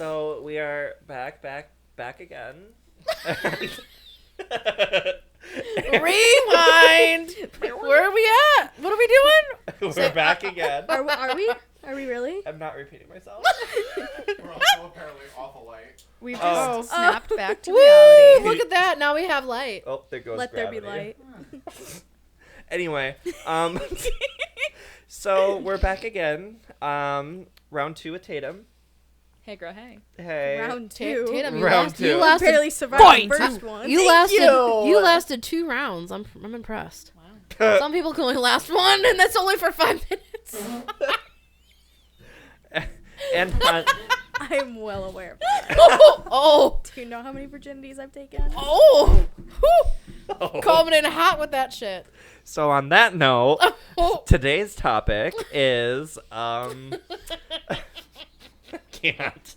So we are back again. Rewind. Where are we at? What are we doing? We're back again. Are we? Are we really? I'm not repeating myself. We're also apparently awful light. We just Oh. snapped back to Woo! reality. Look at that. Now we have light. Oh, there goes Let gravity. there be light. Anyway, so we're back again. Round 2 with Tatem. Hey, girl, hey. Hey. Round two. Tatum, you Round last, two. you You lasted. barely survived Point. the first one. You lasted 2 rounds. I'm impressed. Wow. Some people can only last 1, and that's only for 5 minutes. And I'm well aware of that. oh, Do you know how many virginities I've taken? oh, Whew. oh. Coming in hot with that shit. So on that note, Oh. today's topic is can't.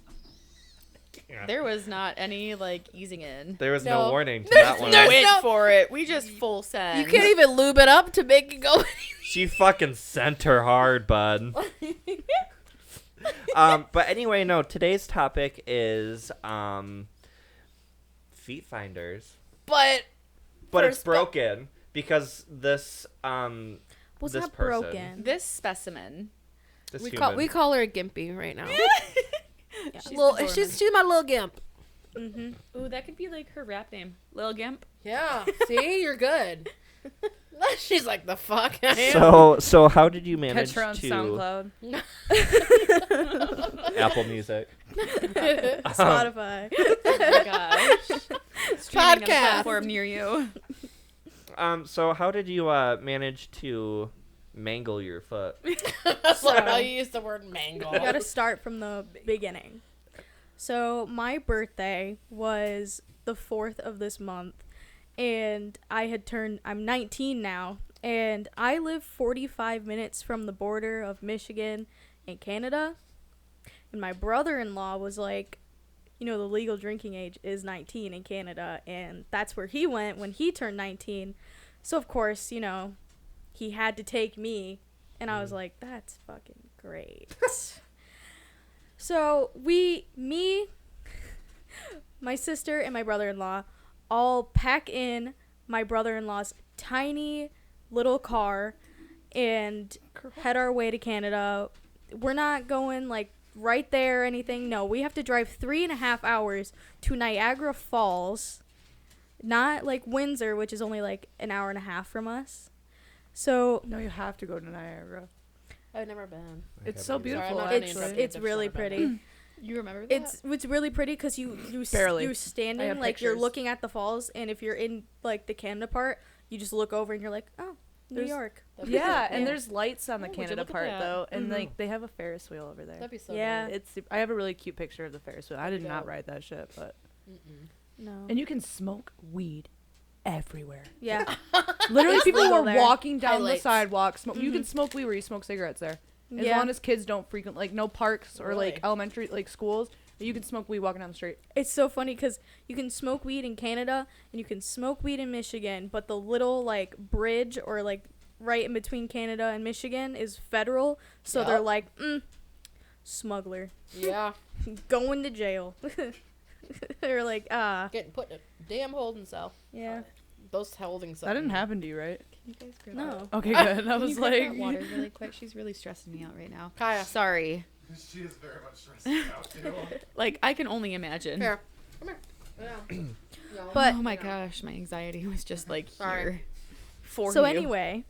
There was not any, easing in. There was no No. warning to There's- that one. there's Wait no- for it. We just full send. You can't even lube it up to make it go. She fucking sent her hard, bud. But anyway, no, today's topic is feet finders. But It's First, broken because this Was this not person, broken. This specimen. this we human. call her a gimpy right now. She's She's my little gimp. Mm-hmm. Ooh, that could be her rap name. Lil Gimp. Yeah. See, you're good. She's like, the fuck I am. So how did you manage Catch her on to SoundCloud. Apple Music? Spotify. Oh my gosh. Streaming on a Podcast. platform near you. So how did you manage to mangle your foot? That's like how you use the word mango. We gotta start from the beginning. So my birthday was the 4th of this month, and I'm 19 now, and I live 45 minutes from the border of Michigan and Canada, and my brother-in-law was like, the legal drinking age is 19 in Canada, and that's where he went when he turned 19. So of course, he had to take me, and I was like, that's fucking great. So my sister and my brother-in-law all pack in my brother-in-law's tiny little car and head our way to Canada. We're not going right there or anything. No, we have to drive 3.5 hours to Niagara Falls, not Windsor, which is only an hour and a half from us. So No, you have to go to Niagara. I've never been. It's so haven't either. beautiful, Sorry, I'm not it's interested. it's really pretty. You remember that? It's really pretty because you Barely. you're I standing have you're pictures. looking at the falls, and if you're in the Canada part, you just look over and you're like, oh, New There's- York. Yeah, and Yeah. there's lights on the Oh, would you Canada look at part that? though, and Mhm. they have a Ferris wheel over there. That'd be so Yeah. good. I have a really cute picture of the Ferris wheel. I did not Dope. ride that shit, but No. and you can smoke weed everywhere. Yeah. Literally, It's people legal were there. walking down Highlights. the sidewalk. You can Mhm. smoke weed where you smoke cigarettes there, as Yeah. long as kids don't frequent no parks or Really? elementary schools. You can smoke weed walking down the street. It's so funny because you can smoke weed in Canada and you can smoke weed in Michigan, but the little bridge or right in between Canada and Michigan is federal, so Yup. they're like, smuggler, Yeah. going to jail. They're like, Getting put in a damn holding cell. yeah, Those holding cells. That didn't happen to you, right? Can you guys grab no. Okay, good. I Can you was grab that like, water really quick? She's really stressing me out right now. Kaya. Sorry. She is very much stressed out too. I can only imagine. Here. Come here. Yeah. But Oh my gosh, my anxiety was just Sorry. here. For so you. anyway,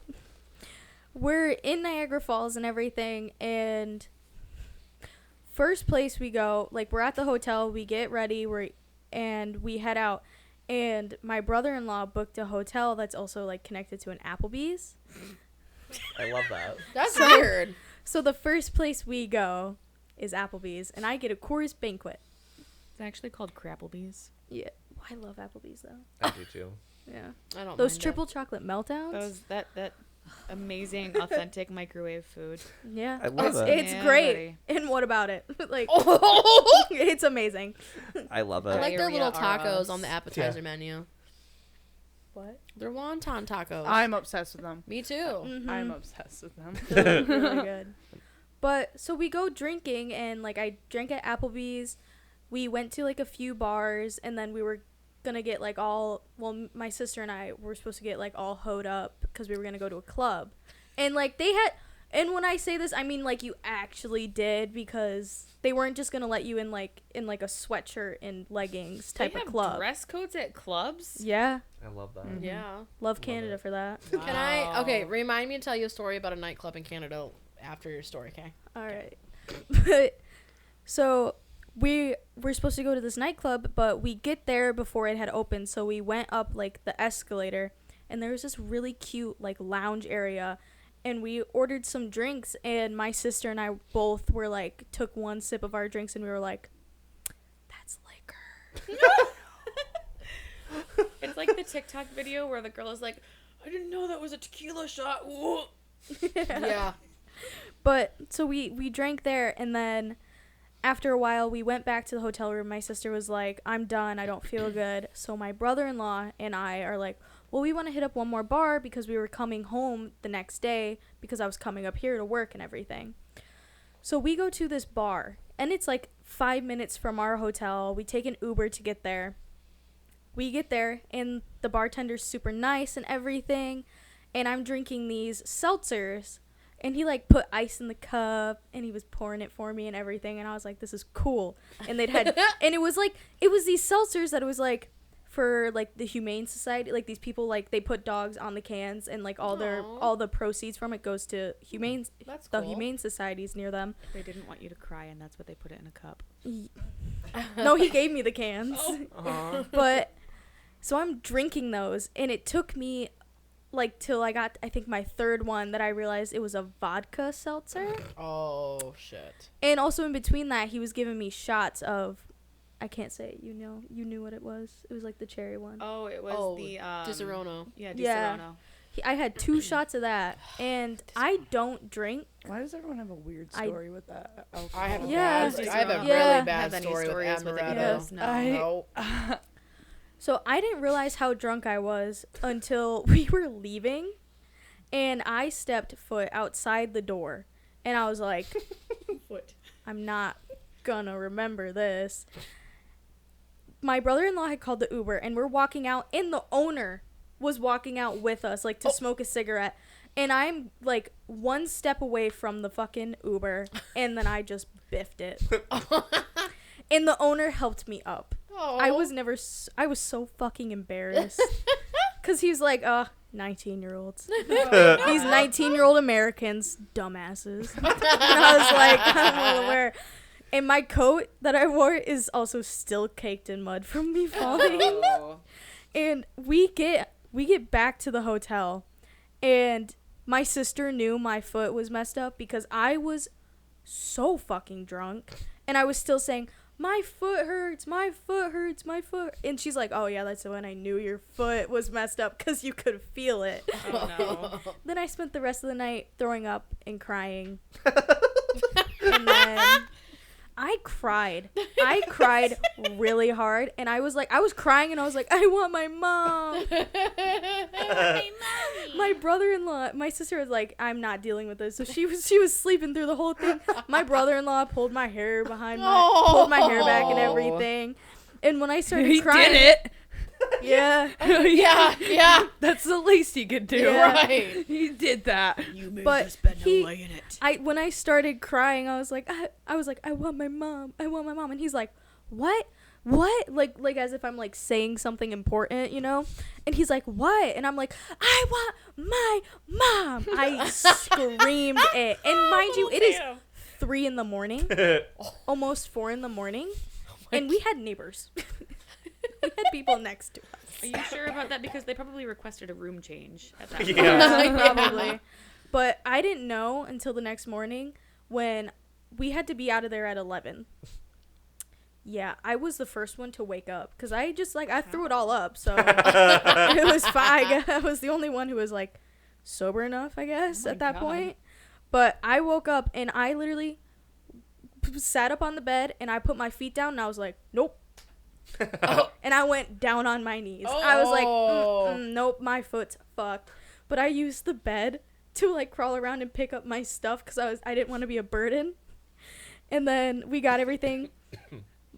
we're in Niagara Falls and everything, and first place we go, we're at the hotel, we get ready, and we head out, and my brother-in-law booked a hotel that's also connected to an Applebee's. I love that. That's So- weird. So the first place we go is Applebee's, and I get a Coors Banquet. It's actually called Crapplebee's. Yeah, I love Applebee's though. I do too. Yeah, I don't those mind triple chocolate meltdowns. That amazing, authentic microwave food. Yeah, I love it. It's Yeah, great. buddy. And what about it? It. Oh! It's amazing. I love I it. like their Diarrhea little are tacos us. on the appetizer menu. What? They're wonton tacos. I'm obsessed with them. Me too. Mm-hmm. I'm obsessed with them. They're really good. But so we go drinking, and I drank at Applebee's. we went to like a few bars, and then we were gonna get like my sister and I were supposed to get like all hoed up because we were gonna go to a club, and like and when I say this, I mean like you actually did, because they weren't just gonna let you in like a sweatshirt and leggings type They of have club. dress codes at clubs? Yeah, I love that. Mhm. Yeah. love Canada for that. Can I? Okay, remind me to tell you a story about a nightclub in Canada after your story, okay? All right. But so we're supposed to go to this nightclub, but we get there before it had opened, so we went up like the escalator, and there was this really cute like lounge area, and we ordered some drinks, and my sister and I both were like took one sip of our drinks, and we were like, that's liquor. It's like the TikTok video where the girl is like, I didn't know that was a tequila shot. Ooh. Yeah. But so we drank there, and then after a while we went back to the hotel room. My sister was like, I'm done, I don't feel good. So my brother-in-law and I are like, well, we want to hit up one more bar because we were coming home the next day because I was coming up here to work and everything. So we go to this bar, and it's like 5 minutes from our hotel. We take an Uber to get there. We get there, and the bartender's super nice and everything, and I'm drinking these seltzers, and he like put ice in the cup, and he was pouring it for me and everything, and I was like, this is cool. And they'd had and it was these seltzers that it was like for like the Humane Society, like these people, like they put dogs on the cans, and like all the proceeds from it goes to That's the cool. Humane Societies near them. They didn't want you to cry, and that's what they put it in a cup. No, he gave me the cans. Uh-huh. But so I'm drinking those, and it took me like till I got, I think, my third one that I realized it was a vodka seltzer. Oh, shit. And also in between that, he was giving me shots of, I can't say it, you knew what it was. It was like the cherry one. Oh, it was the Disaronno. Yeah, Disaronno. Yeah. I had 2 shots of that, and I don't drink. Why does everyone have a weird I- story with that? I have a Yeah. bad, I have a Yeah. really bad Have any story with stories with it, you amaretto. guys know? No. So I didn't realize how drunk I was until we were leaving, and I stepped foot outside the door, and I was like, I'm not gonna remember this. My brother-in-law had called the Uber, and we're walking out, and the owner was walking out with us, like, to smoke a cigarette. And I'm, like, one step away from the fucking Uber, and then I just biffed it. And the owner helped me up. Oh. I was so fucking embarrassed. Because he was like, 19-year-olds. These 19-year-old Americans, dumbasses. And I was like, I'm well aware. And my coat that I wore is also still caked in mud from me falling. Oh. And we get back to the hotel, and my sister knew my foot was messed up because I was so fucking drunk, and I was still saying, my foot hurts, my foot hurts, my foot. And she's like, oh yeah, that's when I knew your foot was messed up, because you could feel it. Oh, no. Then I spent the rest of the night throwing up and crying. And then I cried really hard, and I was crying, and I was like, I want my mom. My brother-in-law, my sister was like, I'm not dealing with this. So she was sleeping through the whole thing. My brother-in-law pulled my hair pulled my hair back and everything. And when I started crying, it. yeah, yeah. That's the least he could do. Yeah. Right. He did that. You may But spend he- a lay in it. when I started crying, I was like, I want my mom. I want my mom. And he's like, what? Like as if I'm like saying something important, you know? And he's like, what? And I'm like, I want my mom. I screamed it. And mind you, it is 3 a.m, almost 4 a.m, and we had neighbors. We had people next to us. Are you sure about that? Because they probably requested a room change at that Yeah. point. Probably. But I didn't know until the next morning when we had to be out of there at 11. Yeah, I was the first one to wake up because I just I threw it all up, so it was fine. I was the only one who was like sober enough, I guess, Oh my at that God. point. But I woke up and I literally sat up on the bed and I put my feet down and I was like, nope. And I went down on my knees. I was like, nope, my foot's fucked. But I used the bed to like crawl around and pick up my stuff because I didn't want to be a burden. And then we got everything.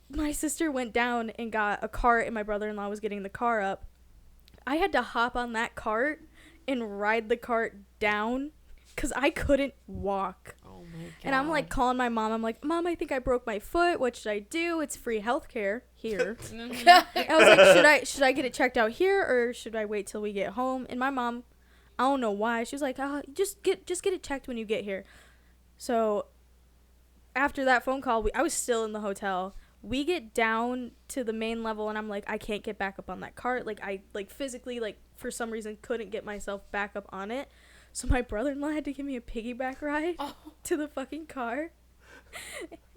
my sister went down and got a cart, and my brother-in-law was getting the car up. I had to hop on that cart and ride the cart down because I couldn't walk. Oh my god. And I'm like calling my mom. I'm like, Mom, I think I broke my foot. What should I do? It's free healthcare here. I was like, should I get it checked out here or should I wait till we get home? And my mom, I don't know why, she was like, just get it checked when you get here. So after that phone call, I was still in the hotel. We get down to the main level and I'm like, I can't get back up on that cart. Like I physically for some reason couldn't get myself back up on it. So my brother-in-law had to give me a piggyback ride to the fucking car.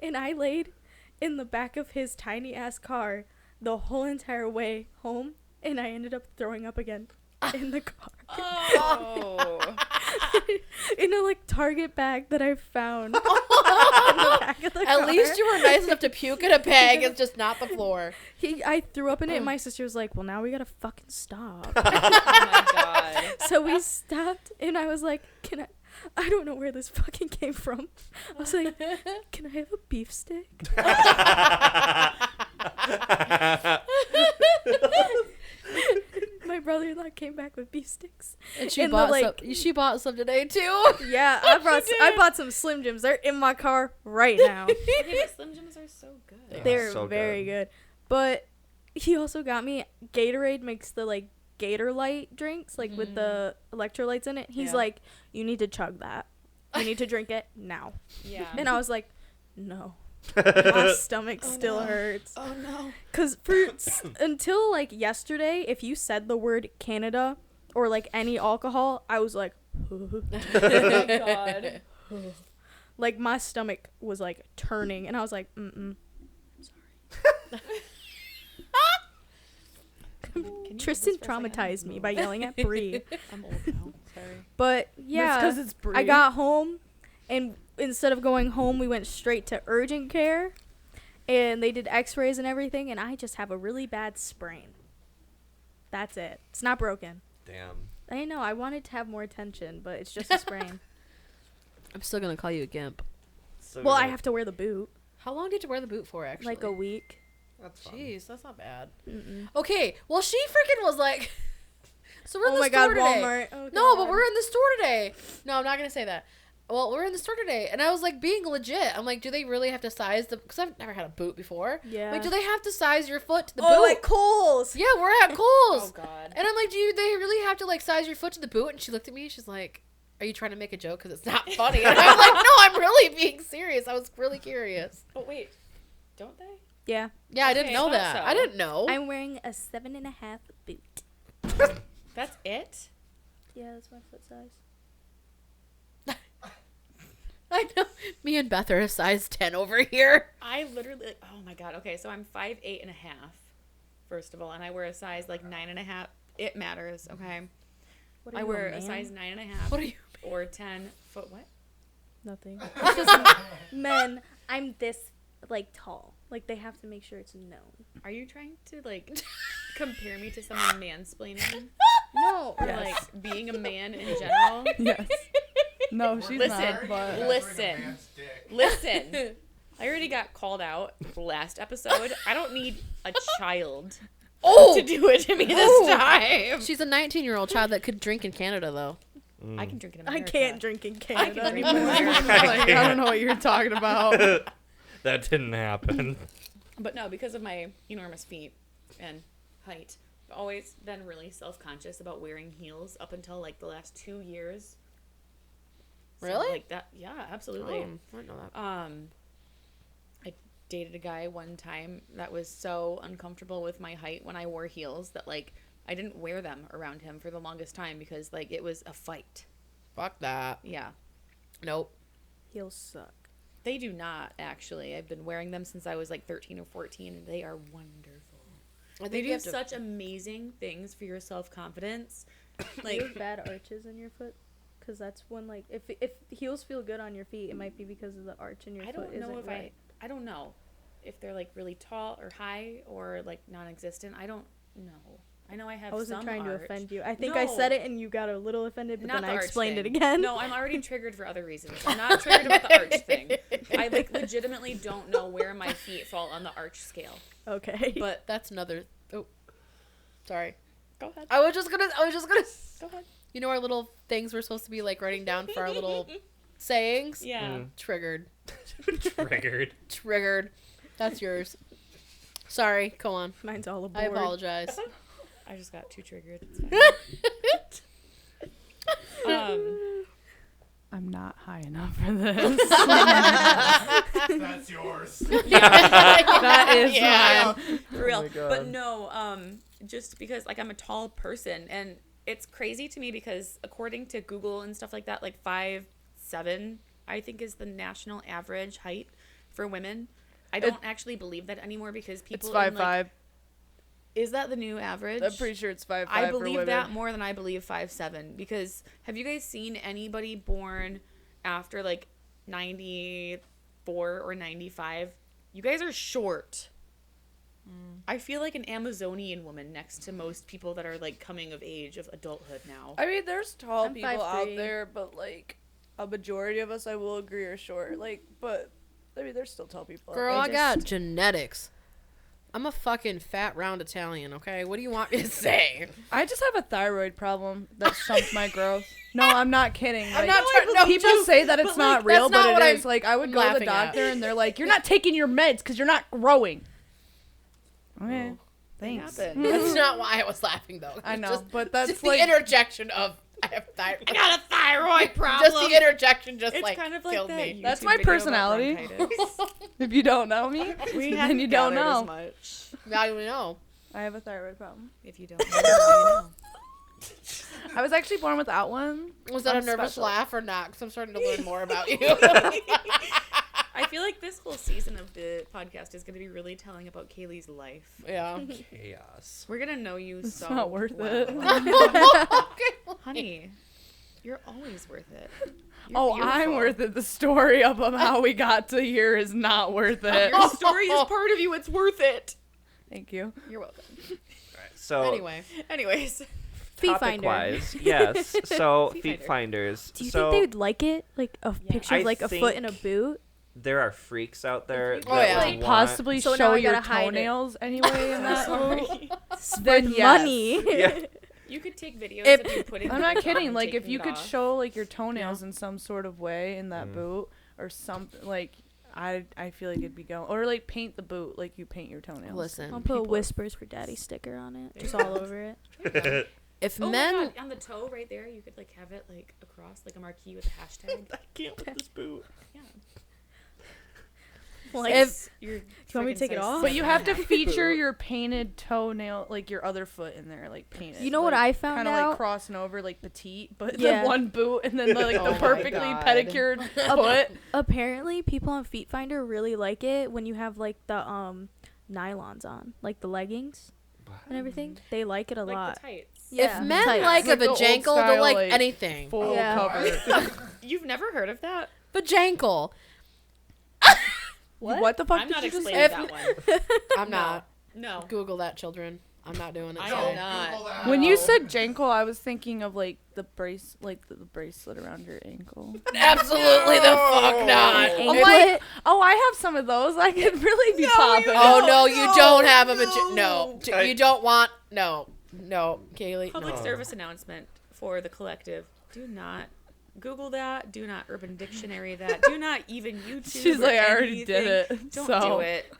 And I laid in the back of his tiny ass car the whole entire way home, and I ended up throwing up again in the car. Oh. In a Target bag that I found in the back of the car. At least you were nice enough to puke in a bag. It's just not the floor. I threw up in it, and my sister was like, well, now we gotta fucking stop. Oh my god. So we stopped, and I was like, I don't know where this fucking came from. I was like, can I have a beef stick? My brother-in-law came back with beef sticks. And she And bought she bought some today too. Yeah, I bought some Slim Jims. They're in my car right now. Okay, but Slim Jims are so good. They're so very good. But he also got me Gatorade makes the Gator Light drinks with the electrolytes in it. He's Yeah. like, you need to chug that. You need to drink it now. Yeah. And I was like, no. My stomach still hurts. Oh no. Cause until yesterday, if you said the word Canada or any alcohol, I was like, Oh my god. my stomach was turning, and I was like, sorry. Tristan traumatized me by yelling at Bree. I'm old now. Sorry. But yeah, because it's Brie. I got home, and instead of going home, we went straight to urgent care, and they did x-rays and everything, and I just have a really bad sprain. That's it. It's not broken. Damn. I know, I wanted to have more attention, but it's just a sprain. I'm still gonna call you a gimp. So Well, I good. have to wear the boot. How long did you wear the boot for, actually? A week. That's fun. Jeez, that's not bad. Mm-mm. Okay, well, she freaking was like, so we're in Oh the my store god, today. Walmart. Oh No, but God. we're in the store today. No, I'm not gonna say that. Well, we're in the store today, and I was being legit. I'm like, do they really have to size the? Because I've never had a boot before. Yeah. Do they have to size your foot to the boot? Oh, Kohl's. Yeah, we're at Kohl's. Oh god. And I'm like, do they really have to size your foot to the boot? And she looked at me. She's like, are you trying to make a joke? Because it's not funny. And I'm like, no, I'm really being serious. I was really curious. Oh wait. Don't they? Yeah. Yeah, I didn't Okay, know I that. thought so. I didn't know. I'm wearing a 7.5 boot. That's it? Yeah, that's my foot size. I know. Me and Beth are a size 10 over here. I literally oh my god. Okay, so I'm 5'8" and a half, first of all, and I wear a size 9.5. It matters, okay? What are I you, wear a man? size 9.5 What are you? or 10 foot what? Nothing. It's just men. I'm this tall. They have to make sure it's known. Are you trying to compare me to someone mansplaining? No. Or Yes. being a man in general? Yes. No, she's Listen. not. But Listen. Listen. I already got called out last episode. I don't need a child to do it to me this time. She's a 19-year-old child that could drink in Canada, though. I can drink in I America. can't drink in Canada drink in anymore. I don't know what you're talking about. That didn't happen. But no, because of my enormous feet and height, I've always been really self-conscious about wearing heels up until the last 2 years. So, Really? that, yeah, absolutely. I didn't know that. I dated a guy one time that was so uncomfortable with my height when I wore heels that I didn't wear them around him for the longest time because it was a fight. Fuck that. Yeah. Nope. Heels suck. They do not, actually. I've been wearing them since I was 13 or 14 and they are wonderful. I think They you do have to- such amazing things for your self-confidence. Do you have bad arches in your foot? Because that's when if heels feel good on your feet, it might be because of the arch in your I foot. don't know isn't if right. I don't know if they're really tall or high or non-existent. I don't know. I know I have I wasn't some trying to arch. offend you. I think I No. said it and you got a little offended, but Not then the I arch explained it thing. again. No, I'm already triggered for other reasons. I'm not triggered about the arch thing. I like legitimately don't know where my feet fall on the arch scale. Okay. But That's another. Oh, sorry. go ahead. I was just gonna. Go ahead. You know our little things we're supposed to be like writing down for our little sayings. Yeah. Triggered. Triggered. Triggered. That's yours. Sorry. Go on. Mine's all aboard. I apologize. I just got too triggered. It's fine. I'm not high enough for this. That's yours. That is Yeah. mine. For real. my God. But no, just because like I'm a tall person and it's crazy to me because according to Google and stuff like that, like 5'7" I think is the national average height for women. I don't actually believe that anymore because people It's 5'5". like, is that the new average? I'm pretty sure it's 5'5". I for believe women. that more than I believe 5'7" because have you guys seen anybody born after like 94 or 95? You guys are short. I feel like an Amazonian woman next to most people that are like coming of age of adulthood now. I mean, there's tall I'm people out 5'3". there, but like a majority of us, I will agree, are short. Like, but I mean, there's still tall people. Girl, out I there. got genetics. I'm a fucking fat, round Italian, okay? What do you want me to say? I just have a thyroid problem that stunts my growth. No, I'm not kidding. I'm Like, not trying to... people say that it's not real, that's not but what it is. Like, I would go to the laughing at. doctor and they're like, "You're not taking your meds because you're not growing." Okay, thanks. happened? That's not why I was laughing, though. I It's know, just, but that's just like the interjection of... I have thyroid. I got a thyroid problem. Just the interjection just, it's like, kind of like killed that me. That's YouTube my video about personality. bronchitis. if you don't know me, We then hadn't you don't gathered know. as much. Now you know. I have a thyroid problem. If you don't know, you know. I was actually born without one. Was that I'm a nervous special. laugh or not? Because I'm starting to learn more about you. I feel like this whole season of the podcast is going to be really telling about Kaylee's life. Yeah. Chaos. We're going to know you It's so not worth it. Honey, you're always worth it. You're Oh, I'm beautiful. worth it. The story of how we got to here is not worth it. Your story is part of you. It's worth it. Thank you. You're welcome. So Anyway. Anyways. Feet topic finder. wise, yes. So Feet feet finder. finders. Do you so think they would like it? Like a picture I of like a foot in a think- boot? there are freaks out there Oh, that yeah. would Like want- possibly So now show I your gotta hide it. toenails anyway in that. Sorry. Then With yes. money. Yeah. You could take videos If- of you putting I'm the not boot on kidding. and Like if taking you it could off. show like your toenails in some sort of way in that boot or something, like I feel like it'd be going, or like paint the boot like you paint your toenails. Listen. I'll put a People- Whispers for Daddy sticker on it, just all over it. If Oh men... my God, on the toe right there, you could like have it like across like a marquee with a hashtag. I can't with this boot. Yeah. Like, If- You're you want me to take it off? But you have to feature your painted toenail, like your other foot in there, like painted. You know what I found Kind of out? like crossing over, like petite, but Yeah. the one boot and then like Oh the my perfectly God. pedicured foot. Apparently, people on Feet Finder really like it when you have like the nylons on, like the leggings and everything. They like it a like lot. the tights. Yeah. If men Tights. like a Like the old vajankle, they'll style, like like, anything. Full Yeah. cover. You've never heard of that? Vajankle. What the fuck I'm did not you just explaining say? that one. I'm not. No. Google that, children. I'm not doing it. I sorry. am not. Google that. When you said jankle, I was thinking of like the brace, like the bracelet around your ankle. Absolutely the fuck not. Anklet? like, oh, I have some of those. I could really be popping. Oh no, you don't have a no. no. I- You don't want no, Kaylee. Public no. service announcement for the collective. Do not Google that. Do not Urban Dictionary that. Do not even YouTube. She's or like, I already did anything. it. Don't so. do it.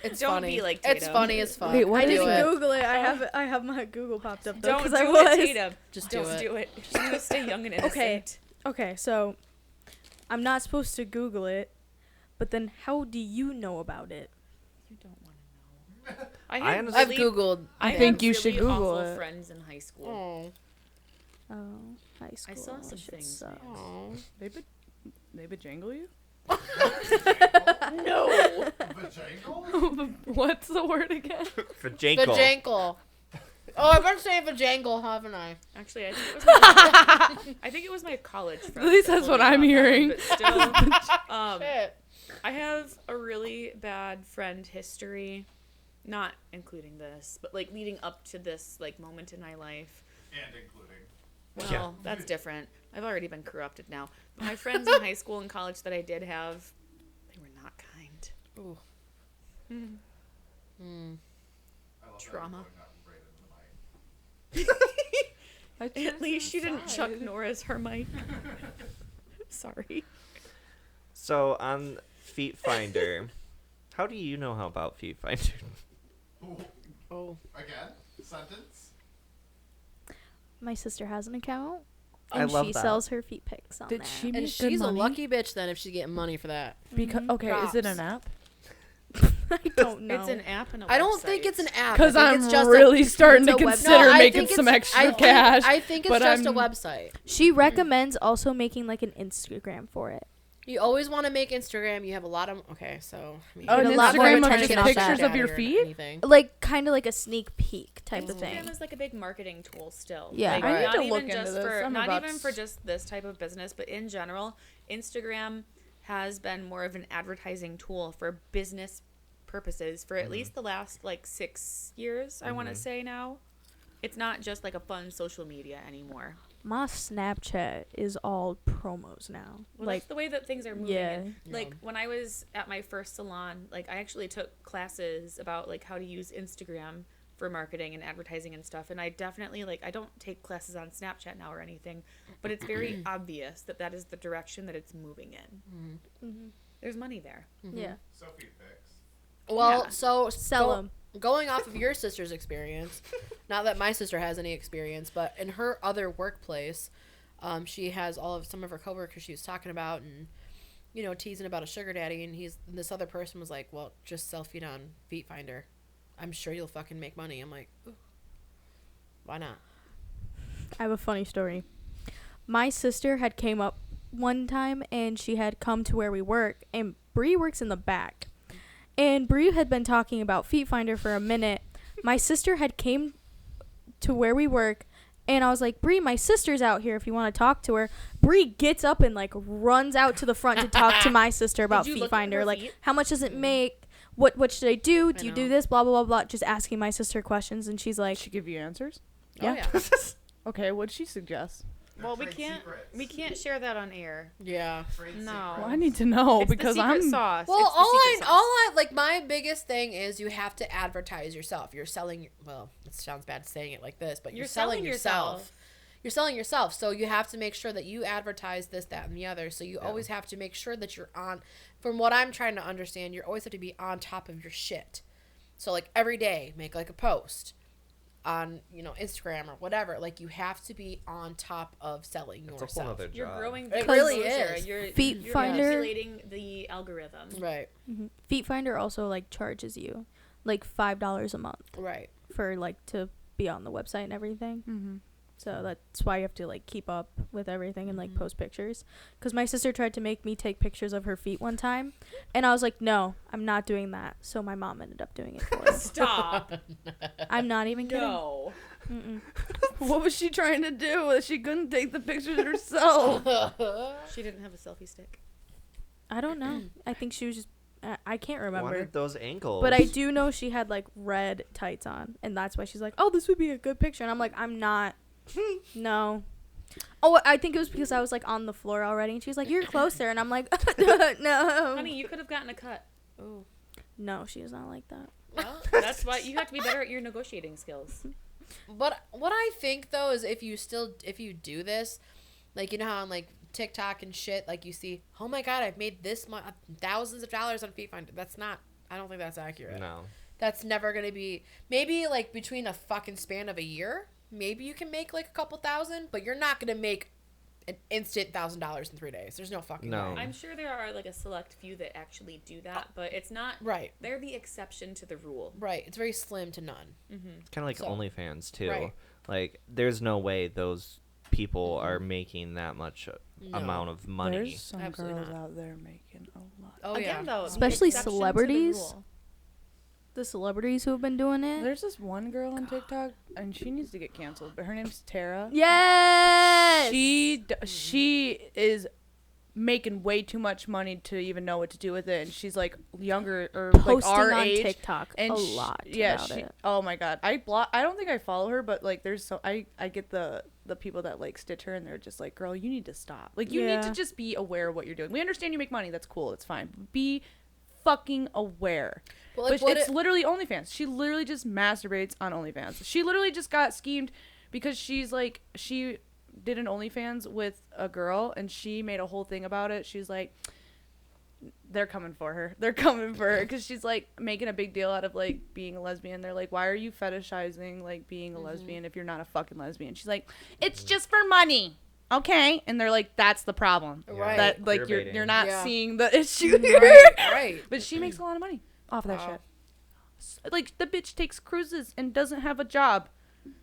It's Don't funny. be like It's Tatum. funny as fuck. Wait, what I is do it? it. Google it. I have my Google popped up though Don't because do I it, was. Tatum. Just Don't do it. do it. Just want to stay young and innocent. Okay. Okay, so I'm not supposed to Google it, but then how do you know about it? You don't want to know. I I had understand. I've googled. I think had you should really Google awful it. friends in high school. Oh, Oh, high school. I saw some shit things. sucks. oh. They bejangle you? No. Vajankle? What's the word again? Vajankle. Vajankle. Oh, I've been saying vajankle, haven't I? Actually, I think it was my, I think it was my college friends. At least that that's told what me I'm about that, hearing. But still, Shit. I have a really bad friend history. not including this, but like leading up to this like moment in my life. And including. Well, that's different. I've already been corrupted now. But my friends in high school and college that I did have, they were not kind. Ooh. I love Trauma. that you're putting that right into the mic. At least she didn't Chuck Norris her mic. Sorry. So on Feet Finder, how do you know how about Feet Finder? Oh. Again? Sentence? My sister has an account, I and love she that. sells her feet pics on Did there. she And make good she's a money? lucky bitch then if she's getting money for that. Because okay, is it an Props. app? I don't know. It's an app and a website. I don't think it's an app. Because I think I'm it's just really starting it's to a web- consider No, I making think some it's- extra cash. I think it's but just a I'm- website. She recommends also making like an Instagram for it. You always want to make Instagram. You have a lot of I mean, Oh, you an get a lot more Instagram of attention just off pictures that of your or feet? anything. Like kind of like a sneak peek type of thing. Instagram is like a big marketing tool still. Yeah. Like, I need not to even look into just this. for I'm not about even s- for just this type of business, but in general, Instagram has been more of an advertising tool for business purposes for at least the last like 6 years. I want to say now, it's not just like a fun social media anymore. My Snapchat is all promos now. Well, like that's the way that things are moving. yeah. And, like when I was at my first salon, like I actually took classes about like how to use Instagram for marketing and advertising and stuff. And I definitely like I don't take classes on Snapchat now or anything, but it's very obvious that that is the direction that it's moving in. There's money there. Yeah. Sophie picks. Well, Yeah. so Sell 'em. Going off of your sister's experience, not that my sister has any experience, but in her other workplace, she has some of her coworkers she was talking about and teasing about a sugar daddy, and this other person was like, well, just sell feet on Feet Finder. I'm sure you'll fucking make money. I'm like, ooh, why not? I have a funny story. My sister had came up one time and she had come to where we work, and Bree works in the back. And Bree had been talking about Feet Finder for a minute. My sister had came to where we work, and I was like, Bree, my sister's out here if you want to talk to her. Bree gets up and like runs out to the front to talk to my sister about you Feet look at Finder. her like, feet? how much does it make? What should I do? Do you do know. this? Blah, blah, blah, blah. Just asking my sister questions, and she's like, She give you answers? Yeah. Oh, yeah. Okay, what'd she suggest? Well, we Trade can't secrets. share that on air. Yeah. Trade No. Well, secrets. I need to know It's because the secret I'm sauce. Well, It's the secret sauce. like my biggest thing is you have to advertise yourself. You're selling. Well, it sounds bad saying it like this, but you're selling yourself. You're selling yourself, so you have to make sure that you advertise this, that, and the other. So you always have to make sure that you're on. From what I'm trying to understand, you always have to be on top of your shit. So like every day, make like a post on Instagram or whatever. Like you have to be on top of selling It's a whole yourself. other job. You're growing It the really exposure. is. You're, Feet you're Finder- manipulating the algorithm. Right. Feet Finder also like charges you like $5 a month Right. for like to be on the website and everything. Mm-hmm. So that's why you have to like keep up with everything and like post pictures. Because my sister tried to make me take pictures of her feet one time, and I was like, no, I'm not doing that. So my mom ended up doing it for her. Stop. I'm not even kidding. No. Mm-mm. What was she trying to do? She couldn't take the pictures herself. She didn't have a selfie stick. I don't know. I think she was just. I can't remember. Wanted those ankles. But I do know she had like red tights on, and that's why she's like, "Oh, this would be a good picture." And I'm like, "I'm not." No. Oh, I think it was because I was like on the floor already, and she's like, "You're closer," and I'm like, "No." Honey, you could have gotten a cut. Oh. No, she is not like that. Well, That's why you have to be better at your negotiating skills. but what I think though is if you do this, like how on like TikTok and shit, like you see, oh my god, I've made this thousands of dollars on Feet Finder. That's not. I don't think that's accurate. No. That's never gonna be. Maybe like between a fucking span of a year, maybe you can make like a couple thousand, but you're not gonna make an instant $1,000 in 3 days. There's no fucking No. way. I'm sure there are like a select few that actually do that, but it's not. Right. They're the exception to the rule. Right. It's very slim to none. It's kind of like So- OnlyFans too. Right. Like, there's no way those people are making that much No. amount of money. There's some Absolutely girls not. out there making a lot. Oh Again, yeah. though, the Especially exception to the celebrities. rule. The celebrities who have been doing it. There's this one girl on TikTok, and she needs to get canceled, but her name's Tara. Yes. She is making way too much money to even know what to do with it, and she's like younger or Posting like our on age. TikTok And a lot about it. Oh my god, I don't think I follow her, but like there's so I get the people that like stitch her, and they're just like, girl, you need to stop. Like you need to just be aware of what you're doing. We understand you make money, that's cool, it's fine. Be fucking aware. Well, like, but it's literally OnlyFans. She literally just masturbates on OnlyFans. She literally just got schemed because she's like she did an OnlyFans with a girl, and she made a whole thing about it. She's like, they're coming for her. They're coming for her because she's like making a big deal out of like being a lesbian. They're like, why are you fetishizing like being a lesbian if you're not a fucking lesbian? She's like, it's just for money. Okay. And they're like, that's the problem. Right. That like you're not seeing the issue here. Right. But she makes a lot of money off of that shit. Like the bitch takes cruises and doesn't have a job.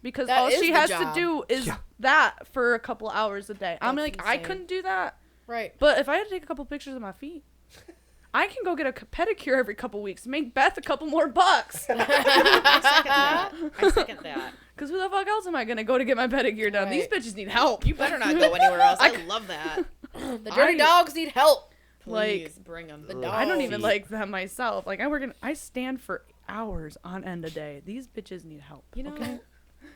Because all she has to do is that for a couple hours a day. I'm like, insane. I couldn't do that. Right. But if I had to take a couple pictures of my feet, I can go get a pedicure every couple weeks and make Beth a couple more bucks. I second that. Because who the fuck else am I going to go to get my pedicure done? Right. These bitches need help. You better not go anywhere else. I love that. The dirty dogs need help. Please bring them. The dogs. I don't even like them myself. Like I stand for hours on end a day. These bitches need help. You know, okay?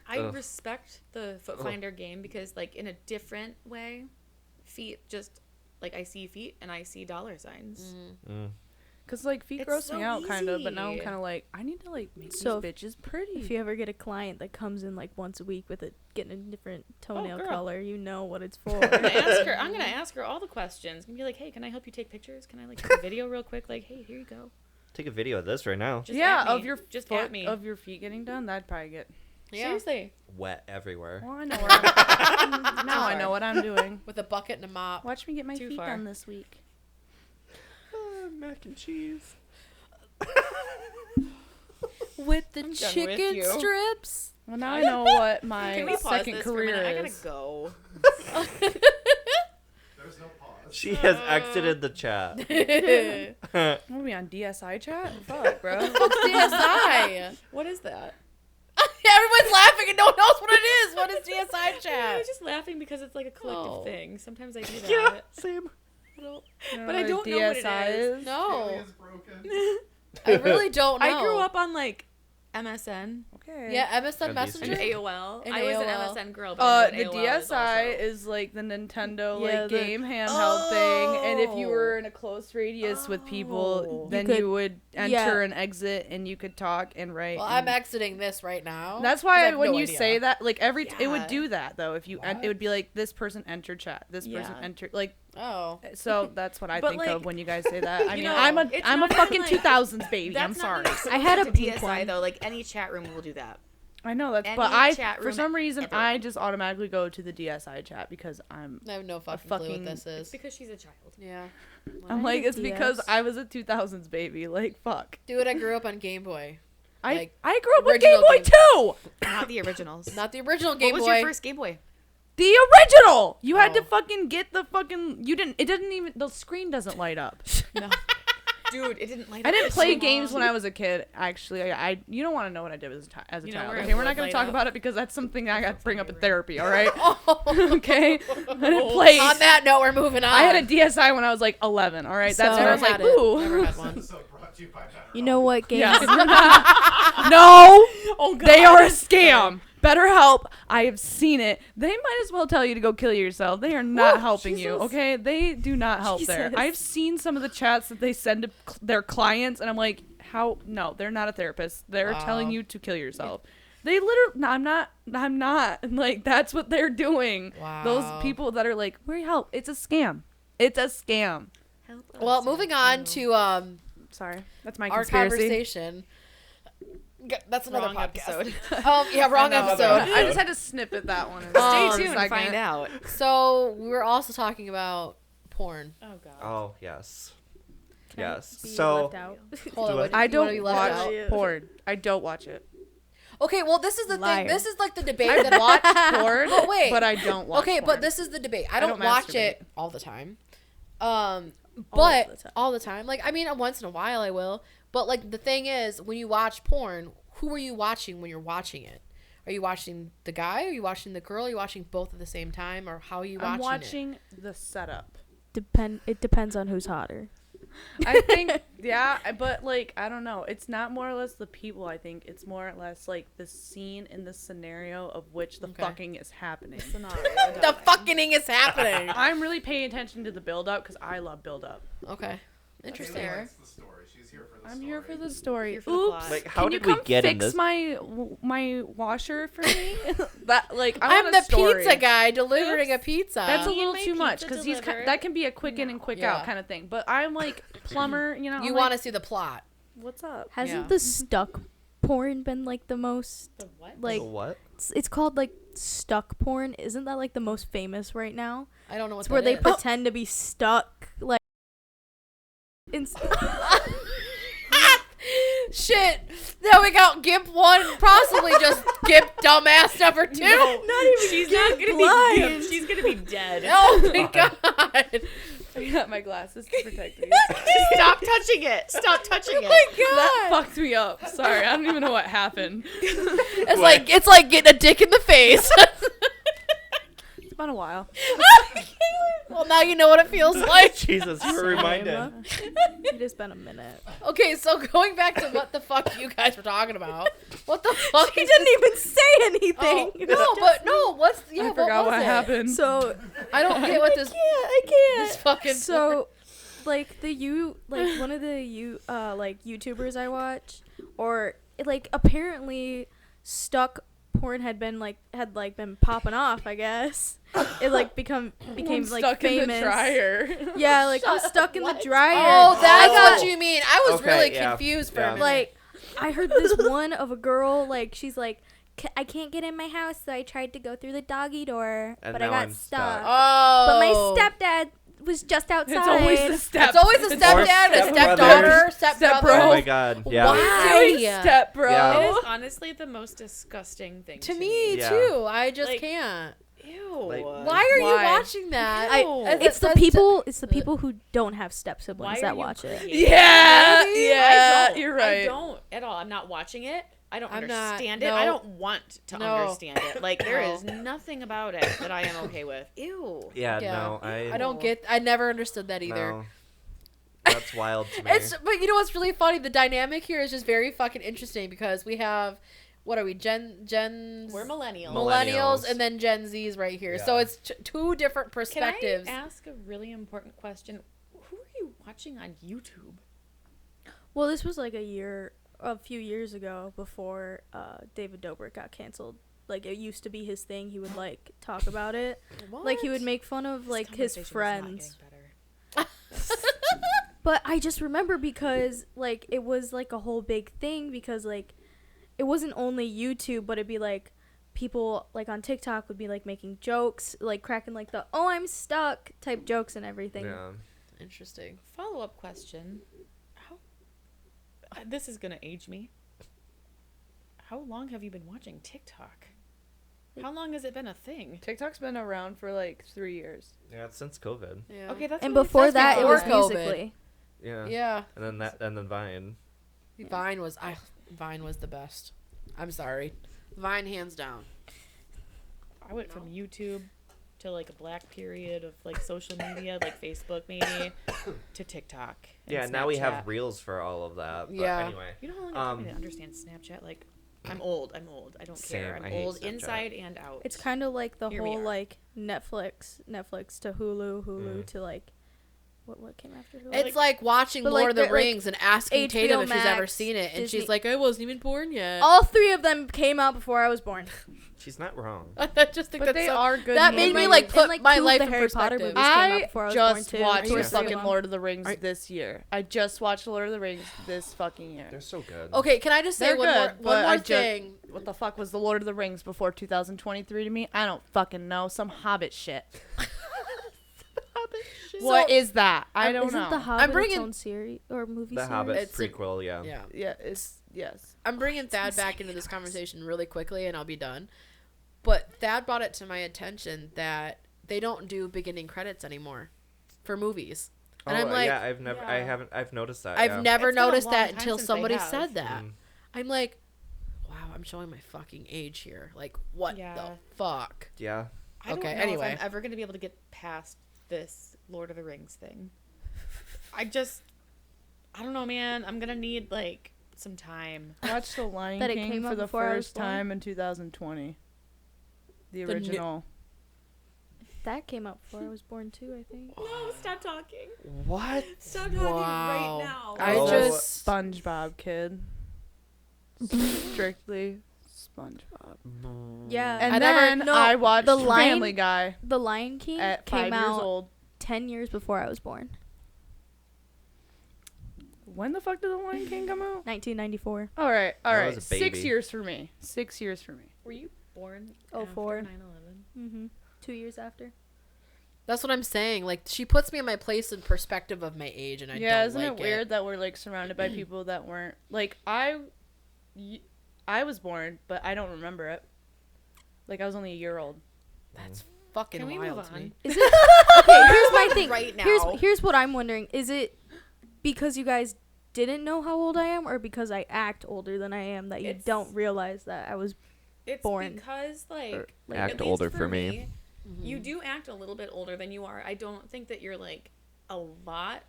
I respect the foot finder game because, like, in a different way, feet just, like, I see feet and I see dollar signs. Because, like, feet It's gross so me out, kind of, but now I'm easy. kind of like, I need to, like, make So these bitches pretty. If you ever get a client that comes in like once a week with getting a different toenail girl. color, you know what it's for. I'm gonna ask her all the questions. I'm gonna be like, hey, can I help you take pictures? Can I like take a video real quick? Like, hey, here you go. Take a video of this right now. Just yeah, at me. of your just foot, at me. of your feet getting done, that'd probably get. Yeah. Seriously. Wet everywhere. Well, I know what I'm, now I know what I'm doing. With a bucket and a mop. Watch me get my Too feet far. done this week. Mac and cheese. With the I'm done chicken with you. strips. Well, now I know what Can my we pause second this for a career minute? I gotta is. go. There's no pause. She has exited the chat. What are we on DSI chat? Fuck, bro. DSI. What is that? Everyone's laughing and no one knows what it is. What is DSI I chat? was just laughing because it's like a collective Oh. thing. Sometimes I do that. Yeah, same. But I don't know what it is. No. Alien's broken. I really don't know. I grew up on like MSN Okay. Yeah, MSN And Messenger. and AOL. And I was AOL. an MSN girl, but I know The what AOL is DSI also. is like the Nintendo Yeah, like the- game handheld thing, and if you Oh. were in a close radius with people, then You could- you would enter yeah. and exit, and you could talk and write. Well, and- I'm exiting this right now. That's 'cause I why have when no you idea. say that, like it would Yeah. do that though. If you it would be like this person entered chat, this person Yeah. entered like. Oh. So that's what I But, think like, of when you guys say that. I you mean, know, I'm a it's I'm a not fucking like- 2000s baby. I'm That's sorry. not I had a to pink DSI one. though. Like any chat room will do that. I know that's, Any but I chat for room some reason ever. I just automatically go to the DSI chat because I'm I have no fucking clue fucking- what this It's is. because she's a child. Yeah. I'm I like had a it's because DS. I was a 2000s baby. Like fuck. Dude, I grew up on Game Boy. I Like, grew up with Game original Boy Game- too. Not the originals. Not the original Game what was Boy. your first Game Boy? The original. You had to Oh. fucking get the fucking. You didn't. It didn't even. The screen doesn't light up. No. Dude, it didn't light I up didn't for play so games when long. I was a kid. Actually, I you don't want to know what I did as a You know child. where Okay, it we're not would gonna light talk up? about it because that's something I got to bring up in therapy. All right. Oh. Okay. I didn't play. On that note, we're moving on. I had a DSi when I was like 11. All right. That's So- when I was Never like, had it. ooh. Never had This one. episode brought to you by Better You know what games? Yeah. no. Oh god. They are a scam. BetterHelp. I have seen it. They might as well tell you to go kill yourself. They are not helping you. Jesus. Okay. They do not help there. Jesus. I've seen some of the chats that they send to their clients, and I'm like, how? No, they're not a therapist. They're telling Wow. you to kill yourself. They literally. No, I'm not. I'm not. Like that's what they're doing. Wow. Those people that are like, where help? It's a scam. It's a scam. Help Well, us, moving help on you. to Sorry, that's my our conspiracy. conversation. That's another Wrong podcast. episode. Yeah, wrong I know. episode. I just had to snippet that one. Stay Stay Um, tuned and find out. So we were also talking about porn. Oh god. Oh yes, yes. Be So left out. Hold on, Do what, I you wanna be don't left watch out? out? porn. I don't watch it. Okay, well, this is the Liar. thing. This is like the debate I that watch porn, But wait. but I don't watch Okay, porn. but this is the debate. I don't don't watch masturbate. it all the time. But All the time. Like, I mean, once in a while I will. But like the thing is, when you watch porn, who are you watching when you're watching it? Are you watching the guy? Are you watching the girl? Are you watching both at the same time? Or how are you watching I'm watching the setup. It depends on who's hotter. I think, yeah, but, like, I don't know. It's not more or less the people, I think. It's more or less, like, the scene and the scenario of which the fucking is happening. The fucking is happening. I'm really paying attention to the build-up because I love build-up. Okay. Interesting. Taylor likes the story. She's here for the I'm story. here for the story. Here for the Oops. plot. Like, how Can did you we come get in fix this? my washer for me? That, like, I'm want the a story. pizza guy delivering a pizza. That's a Need little my too much pizza because delivered? that can be a quick in and quick Yeah. out kind of thing. But I'm like plumber, you know. you I'm want to like, see the plot. what's up? Hasn't Yeah. the stuck porn been like the most The what? like The what? it's called like stuck porn? Isn't that like the most famous right now? I don't know what It's where that they is. pretend to be stuck like in Shit. Now we got Gimp 1, possibly just Gimp dumbass number 2. Not even. She's not gonna blind. be. She's gonna be dead. Oh my god. I got my glasses to protect me. Stop touching it. Stop touching it. That fucked me up. Sorry, I don't even know what happened. It's like getting a dick in the face. It's been a while. Well, now you know what it feels like. Jesus, you were reminded. It has been a minute. Okay, so going back to what the fuck you guys were talking about. What the fuck? He didn't even say anything. Oh, what's I what forgot was what it? happened. So I don't get what this I can't. this fucking So like one of the like YouTubers I watch, or like apparently stuck porn had been popping off, I guess. It like became I'm like stuck famous. in the dryer. Yeah, like I'm stuck in the dryer. Oh, that's I what you mean. I was Okay, really yeah, confused for a yeah. minute. like I heard this one of a girl, like she's like, I can't get in my house, so I tried to go through the doggy door, And but I now got I'm stuck. stuck. Oh. But my stepdad was just outside. It's always the step. It's always a stepdad, a stepbrother. stepdaughter, Step stepbrother. bro. Oh my god. Yeah. Why? Step bro. Yeah. It is honestly the most disgusting thing To me Yeah. too. I just Like- can't. Ew. Like- Why are you Why? watching that? It's the people who don't have step Why siblings are that you watch it. creating- Yeah, I yeah, don't. you're right. I don't at all. I'm not watching it. I don't I'm not- understand it. no. I don't want to No. understand it. Like there No. is nothing about it that I am okay with. Ew. Yeah, Yeah. no, I don't get. I never understood that either. No. That's wild to me. But you know what's really funny? The dynamic here is just very fucking interesting because we have, what are we? Gen's We're millennials. millennials and then Gen Z's right here. So Yeah. it's two different perspectives. Can I ask a really important question? Who are you watching on YouTube? Well, this was like a few years ago before David Dobrik got canceled. Like it used to be his thing. He would like talk about it. Like he would make fun of like his Conversation is not friends. getting better. But I just remember because like it was like a whole big thing because like it wasn't only YouTube, but it'd be like people like on TikTok would be like making jokes, like cracking like the "oh I'm stuck" type jokes and everything. Yeah. Interesting. Follow-up question. How this is going to age me. How long have you been watching TikTok? How long has it been a thing? TikTok's been around for like 3 years. Yeah, it's since COVID. Yeah. Okay, that's And what it before says that, it before was COVID. Musically. Yeah. Yeah. And then Vine. Vine was the best. I'm sorry. Vine hands down. I went from YouTube to like a black period of like social media, like Facebook maybe, to TikTok. and Yeah, now we have Snapchat. Reels for all of that. But Yeah. anyway. You know how long it took me to understand Snapchat? Like, I'm old. I don't Same, care. I I'm hate old Snapchat. inside and out. It's kind of like the Here we whole are. like Netflix to Hulu Mm. to like what came after Hulu? It's like watching But, Lord like, of the they're, like, Rings and asking HBO Tatum if she's ever Max, seen it, and Disney- she's like, "I wasn't even born yet." all three of them came out before I was born. She's not wrong. I just think But that's they so, are good that movies. made me like And, put like, my two of life the in Harry Potter perspective. movies. came out I before I was born, just too. watched Two or the three fucking of them. Lord of the Rings Are- this year. I just watched Lord of the Rings this fucking year. They're so good. Okay, can I just say They're one good, more but I ju- thing? What the fuck was the Lord of the Rings before 2023 to me? I don't fucking know. Some Hobbit shit. What is that? I don't Isn't know. The Hobbit bringing- its own series or movie The series? Hobbit It's a- prequel, yeah. Yeah, Yeah, it's yes. I'm bringing Thad back into this conversation really quickly, and I'll be done. But Thad brought it to my attention that they don't do beginning credits anymore for movies, and I'm like, yeah, I've noticed that. I've yeah. never It's been a noticed long that time until since they somebody have. said that. Mm. I'm like, wow, I'm showing my fucking age here. Like, what Yeah. the fuck? Yeah. I don't Okay, know anyway. if I'm ever gonna be able to get past this Lord of the Rings thing. I don't know, man. I'm gonna need like some time. Watched The Lion That it King came for out the before I was first born? time in 2020. The The new- original. That came out before I was born too, I think. No, stop talking. What? Stop talking Wow. right now. I Oh. just SpongeBob kid. Strictly SpongeBob. Yeah. And I then never- I watched The Lion- Family Guy The Lion King at came 5 years out old. 10 years before I was born. When the fuck did The Lion King come out? 1994. All right. I was a 6 baby. years for me. 6 years for me. Were you born Oh, after 4. 9/11? Mm-hmm. 2 years after. That's what I'm saying. Like, she puts me in my place in perspective of my age, and I Yeah, don't isn't like it weird that we're like surrounded by people that weren't like I was born, but I don't remember it. Like I was only a year old. That's fucking Can we wild move to on? me. Is it? Okay, here's my thing. Right now. Here's what I'm wondering. Is it because you guys didn't know how old I am, or because I act older than I am that you It's- don't realize that I was It's born. because like Act at least older for me. You do act a little bit older than you are. I don't think that you're like a lot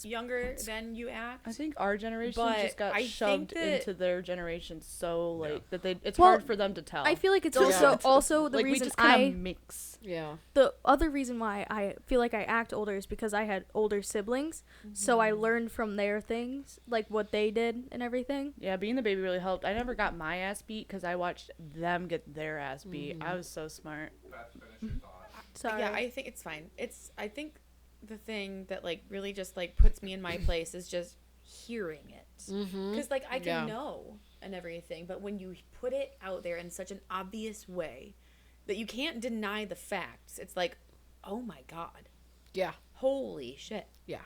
younger than you act. I think our generation But just got I think shoved that- into their generation so like that it's Well, hard for them to tell. I feel like it's Yeah. also the like we reason just kind I of mix. Yeah. the other reason why I feel like I act older is because I had older siblings, so I learned from their things, like what they did and everything. Yeah, being the baby really helped. I never got my ass beat because I watched them get their ass beat. I was so smart. Sorry. Yeah, I think it's fine. I think the thing that like really just like puts me in my place is just hearing it. Mm-hmm. Because like I can Yeah. know and everything, but when you put it out there in such an obvious way that you can't deny the facts, it's like, oh my god, Yeah. holy shit. Yeah.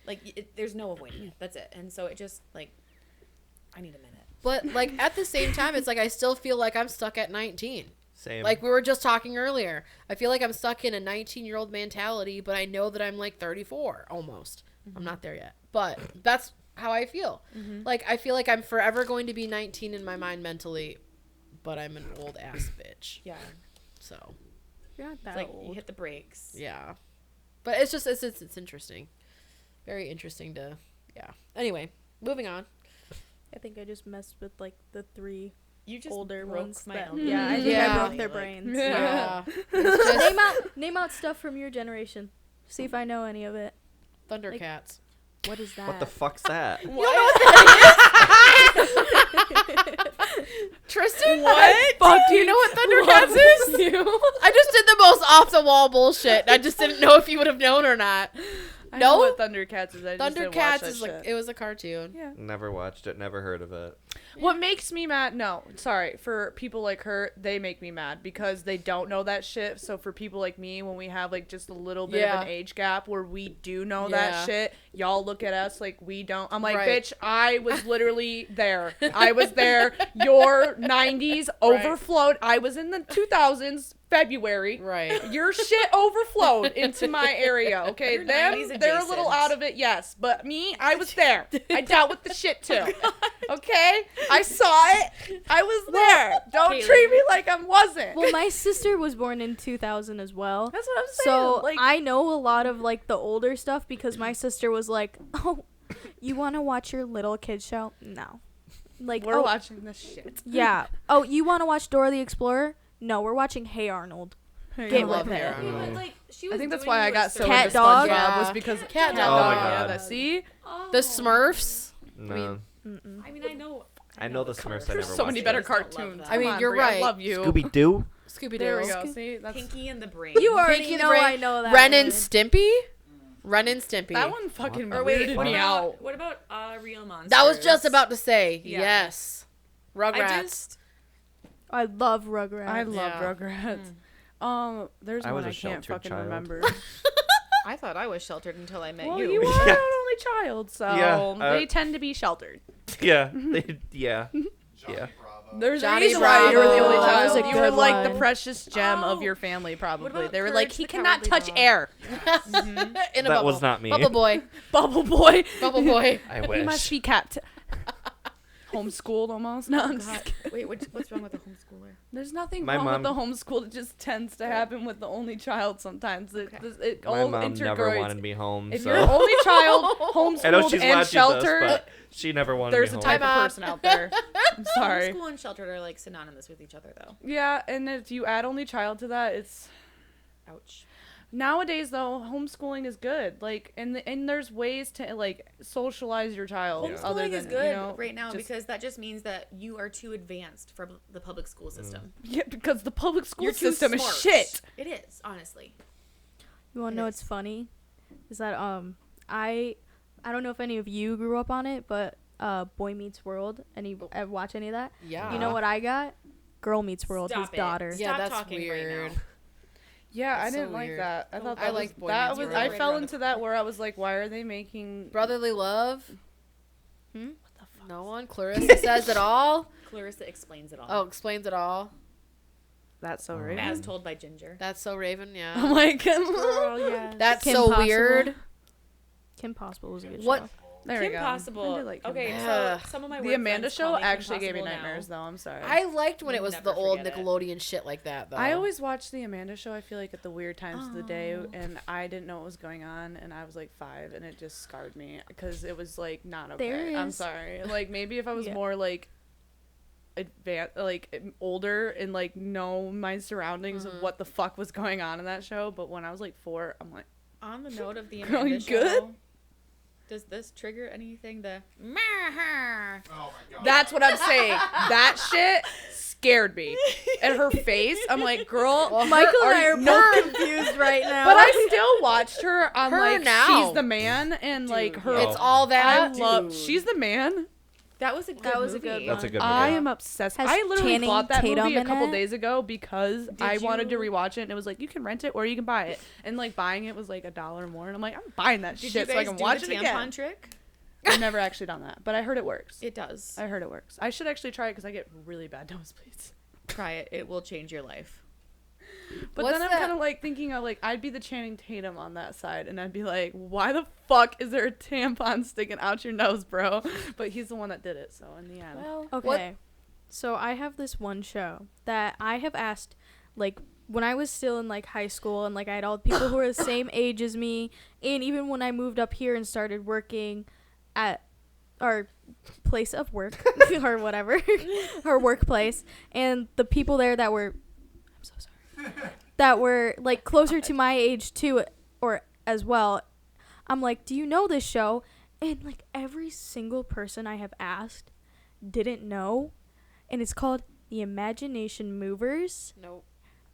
Like there's no avoiding it. That's it. And so it just like I need a minute. But, like, at the same time, it's like I still feel like I'm stuck at 19. Same. Like we were just talking earlier. I feel like I'm stuck in a 19-year-old mentality, but I know that I'm like 34 almost. I'm not there yet. But that's how I feel. Like I feel like I'm forever going to be 19 in my mind mentally, but I'm an old ass bitch. Yeah. So, You're not It's that like you old. hit the brakes. yeah. But it's just it's interesting. Very interesting to Anyway, moving on. I think I just messed with like the 3 You just older broke ones. my That, elbow. yeah, I think Yeah. I broke their brains. Yeah. It's just name out stuff from your generation. See if I know any of it. Thundercats. What is that? what the fuck's that? Tristan? What? Fuck, do you know what Thundercats is? I just did the most off the wall bullshit. I just didn't know if you would have known or not. I No? know what Thundercats is. I just didn't watch Thundercats that is like shit. it was a cartoon. Yeah. Never watched it. Never heard of it. What makes me mad? No, sorry. For people like her, they make me mad because they don't know that shit. So for people like me, when we have like just a little bit of Yeah. an age gap where we do know Yeah. that shit, y'all look at us like we don't. I'm like, Right. bitch, I was literally there. I was there. Your 90s Right. overflowed. I was in the 2000s. February. Right. Your shit overflowed into my area, okay? You're Them, 90s they're a little adjacent. out of it, yes. But me, I was there. I dealt with the shit too. Okay? I saw it. I was there. Don't Kaylee. treat me like I wasn't. Well, my sister was born in 2000 as well. That's what I'm saying. So like, I know a lot of like the older stuff because my sister was like, "Oh, you want to watch your little kid show?" No. Like, we're oh, watching this shit. yeah. Oh, you want to watch Dora the Explorer? No, we're watching Hey Arnold. I Get love with it. Hair. Okay, but like she was I think that's doing why I you a got so service. Cat into dog? SpongeBob Yeah. was because Cat dog. Oh my Yeah, God. that see? Oh. The Smurfs. No. I mean, I know. I know the Smurfs. I There's never so many watched better it. cartoons. I mean, Come on, you're Brie, right. I love you. Scooby Doo. Scooby There we Doo. go. See, that's Pinky and the Brain. You already Pinky the know Brain. I know that. Ren and one. Stimpy. Ren and Stimpy. that one fucking Or wait, weirded what me about, out. what about Real Monsters? That was just about to say. Yeah. Yes. Rugrats. I just I love Rugrats. I love Yeah. Rugrats. There's I one was a I can't sheltered fucking child. remember. I thought I was sheltered until I met Well, you. you are an only child, so Yeah, they tend to be sheltered. Yeah. Yeah. Yeah. There's a Johnny reason why you were the only Bravo. That was child. a You were good like the one. precious gem of Oh. your family, probably. about They were Courage like, the he cannot Cowardly touch Dog? air. In a That bubble. was not me. Bubble boy. Bubble boy. Bubble boy. I He must wish. be kept. homeschooled almost. No, I'm just God. kidding. Wait, what's wrong with a homeschooler? There's nothing My wrong with the mom- homeschool. It just tends to happen with the only child sometimes. It My all mom never integrates. wanted me home, If so you're only child, I know homeschooled she's and watching sheltered, this, but she never wanted there's me a home. type of Mom. person out there. I'm sorry. Homeschool and sheltered are like synonymous with each other, though. Yeah, and if you add only child to that, it's Ouch. nowadays though homeschooling is good. Like, and there's ways to like socialize your child. Yeah. Other Homeschooling than is good you know, right now just- because that just means that you are too advanced for the public school system. yeah, because the public school You're too system is smart. shit. It is, honestly. You want It to know is. what's funny? Is that I don't know if any of you grew up on it, but Boy Meets World. Watch any of that? Yeah. You know what I got? Girl Meets World. Stop his it. daughter. Stop Yeah, that's talking right weird. now. Yeah, That's I didn't so like weird. that. I thought I that liked Boy that Meets was. World. I Right fell around into the that where I was like, why are they making Brotherly love. Hmm? what the fuck? No one. Clarissa says it all. Clarissa explains it all. Oh, explains it all. That's so Oh. rude. As told by Ginger. That's so Raven. I'm Yeah. like, Girl, yeah. That's Kim so Possible. weird. Kim Possible was a good What- show. there we Kim go. I Possible. did like Kim Okay, Possible. so Ugh. some of my The work Amanda friends call show me Kim actually gave me Possible now. nightmares, though. I'm sorry. I liked when it was Never the old forget it. Nickelodeon shit like that, though. I always watch the Amanda show. I feel like at the weird times of the day, Oh. and I didn't know what was going on, and I was like 5, and it just scarred me because it was like not okay. There I'm is- sorry. Like maybe if I was Yeah. more like advanced, like older, and like know my surroundings of what the fuck was going on in that show, but when I was like 4, I'm like, On the note of the Girl, Amanda you show, good? does this trigger anything? Oh my god. that's what I'm saying. That shit scared me. And her face, I'm like, girl, Michael and I you- are no, both confused right now. But I still watched her on Her like now. She's the Man and like her. It's all I that. love. Dude. She's the Man. That was a good That was a movie. good That's a one. good I movie. am obsessed. Has I literally Channing bought that Tatum movie a in couple it? days ago because I wanted to you- rewatch it, and it was like you can rent it or you can buy it, and like buying it was like $1 more, and I'm like I'm buying that Did shit you so I guys can do watch the it tampon again. trick? I've never actually done that, but I heard it works. It does. I heard it works. I should actually try it because I get really bad nosebleeds. Try it. It will change your life. But What's then I'm that- kind of like thinking of like I'd be the Channing Tatum on that side, and I'd be like, why the fuck is there a tampon sticking out your nose, bro? But he's the one that did it, so in the end, Well, Okay. So I have this one show that I have asked, like, when I was still in, like, high school and, like, I had all the people who were the same age as me, and even when I moved up here and started working at our place of work, or whatever, our workplace, and the people there that were, I'm so sorry, that were, like, closer to my age, too, or as well, I'm like, do you know this show? And, like, every single person I have asked didn't know. And it's called The Imagination Movers. Nope.